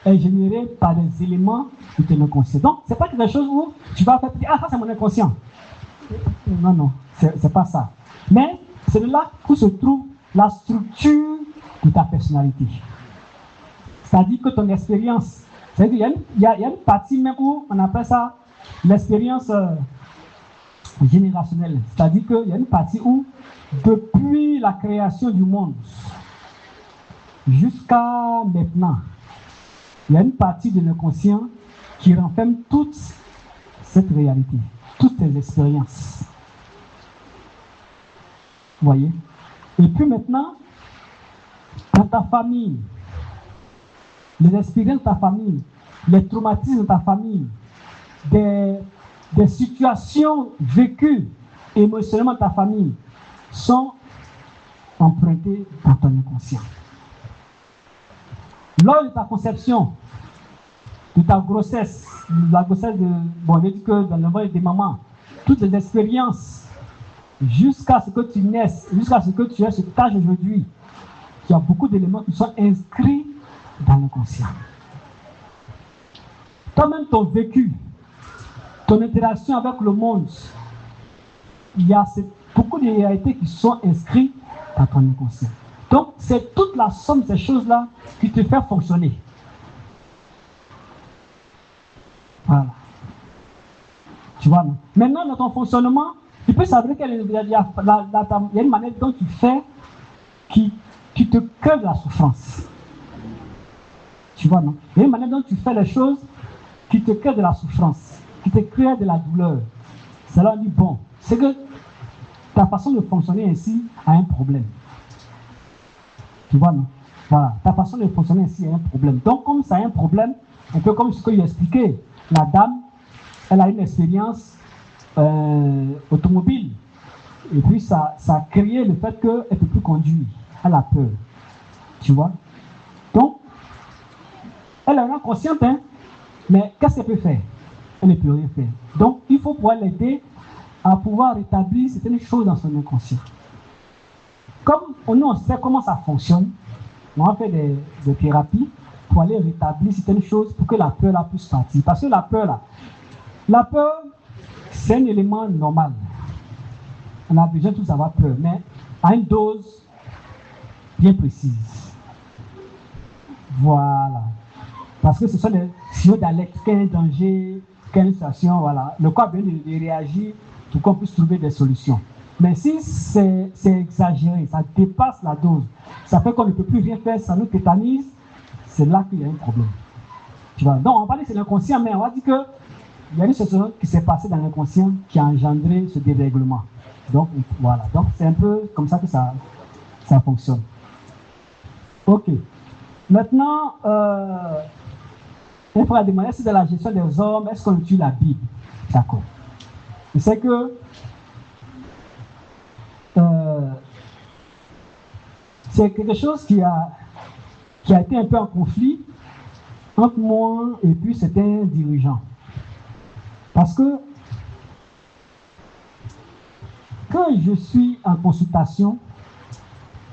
est généré par des éléments de ton inconscient. Donc, ce n'est pas quelque chose où tu vas faire, ah, ça c'est mon inconscient. Non, non, c'est pas ça. Mais c'est de là où se trouve la structure de ta personnalité. C'est-à-dire que ton expérience, c'est-à-dire qu'il y a une partie même où on appelle ça l'expérience générationnelle. C'est-à-dire qu'il y a une partie où, depuis la création du monde jusqu'à maintenant, il y a une partie de l'inconscient qui renferme toute cette réalité, toutes tes expériences. Vous voyez? Et puis maintenant, dans ta famille, les expériences de ta famille, les traumatismes de ta famille, des situations vécues émotionnellement de ta famille sont empruntées dans ton inconscient. Lors de ta conception, de ta grossesse, la grossesse de, bon, on dit que dans le ventre des mamans, toutes les expériences, jusqu'à ce que tu naisses, jusqu'à ce que tu aies cet âge aujourd'hui, il y a beaucoup d'éléments qui sont inscrits dans l'inconscient. Toi-même, ton vécu, ton interaction avec le monde, il y a beaucoup de réalités qui sont inscrites dans ton inconscient. Donc, c'est toute la somme de ces choses-là qui te fait fonctionner. Voilà. Tu vois, non? Maintenant, dans ton fonctionnement, tu peux savoir qu'il y a une manière dont tu fais qui te crée de la souffrance. Tu vois, non? Il y a une manière dont tu fais les choses qui te crée de la souffrance, qui te crée de la douleur. C'est là on dit, bon, c'est que ta façon de fonctionner ainsi a un problème. Tu vois, non? Voilà, ta façon de fonctionner ainsi a un problème. Donc, comme ça a un problème, un peu comme ce que j'ai expliqué, la dame, elle a une expérience automobile. Et puis, ça a créé le fait qu'elle ne peut plus conduire. Elle a peur. Tu vois? Donc, elle est inconsciente, hein? Mais qu'est-ce qu'elle peut faire? Elle ne peut rien faire. Donc, il faut pouvoir l'aider à pouvoir rétablir certaines choses dans son inconscient. Comme nous, on sait comment ça fonctionne, on a fait des thérapies pour aller rétablir certaines choses pour que la peur là puisse partir. Parce que la peur, c'est un élément normal. On a besoin de tous avoir peur, mais à une dose bien précise. Voilà. Parce que ce sont des signaux d'alerte, qu'il y a un danger, qu'il y a une situation, voilà. Le corps a besoin de réagir pour qu'on puisse trouver des solutions. Mais si c'est exagéré, ça dépasse la dose, ça fait qu'on ne peut plus rien faire, ça nous tétanise, c'est là qu'il y a un problème. Tu vois? Donc on va dire que c'est l'inconscient, mais on va dire qu'il y a une situation qui s'est passée dans l'inconscient qui a engendré ce dérèglement. Donc voilà, donc c'est un peu comme ça que ça fonctionne. Ok. Maintenant, il faudra demander si dans la gestion des hommes, est-ce qu'on utilise la Bible? D'accord. Je sais que c'est quelque chose qui a été un peu en conflit entre moi et puis certains dirigeants. Parce que quand je suis en consultation,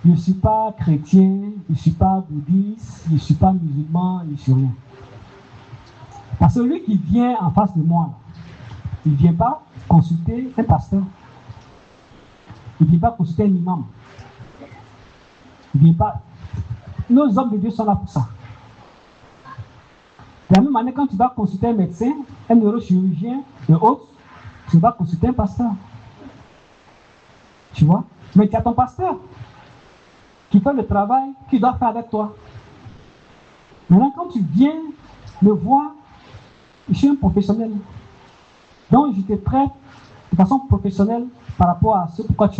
je ne suis pas chrétien, je ne suis pas bouddhiste, je ne suis pas musulman, je ne suis rien. Parce que celui qui vient en face de moi, il ne vient pas consulter un pasteur. Il ne vient pas consulter un imam. Il ne vient pas. Nos hommes de Dieu sont là pour ça. De la même manière, quand tu vas consulter un médecin, un neurochirurgien et autres, tu vas consulter un pasteur. Tu vois? Mais tu as ton pasteur qui fait le travail qu'il doit faire avec toi. Maintenant, quand tu viens me voir, je suis un professionnel. Donc, je te traite de façon professionnelle par rapport à ce pourquoi tu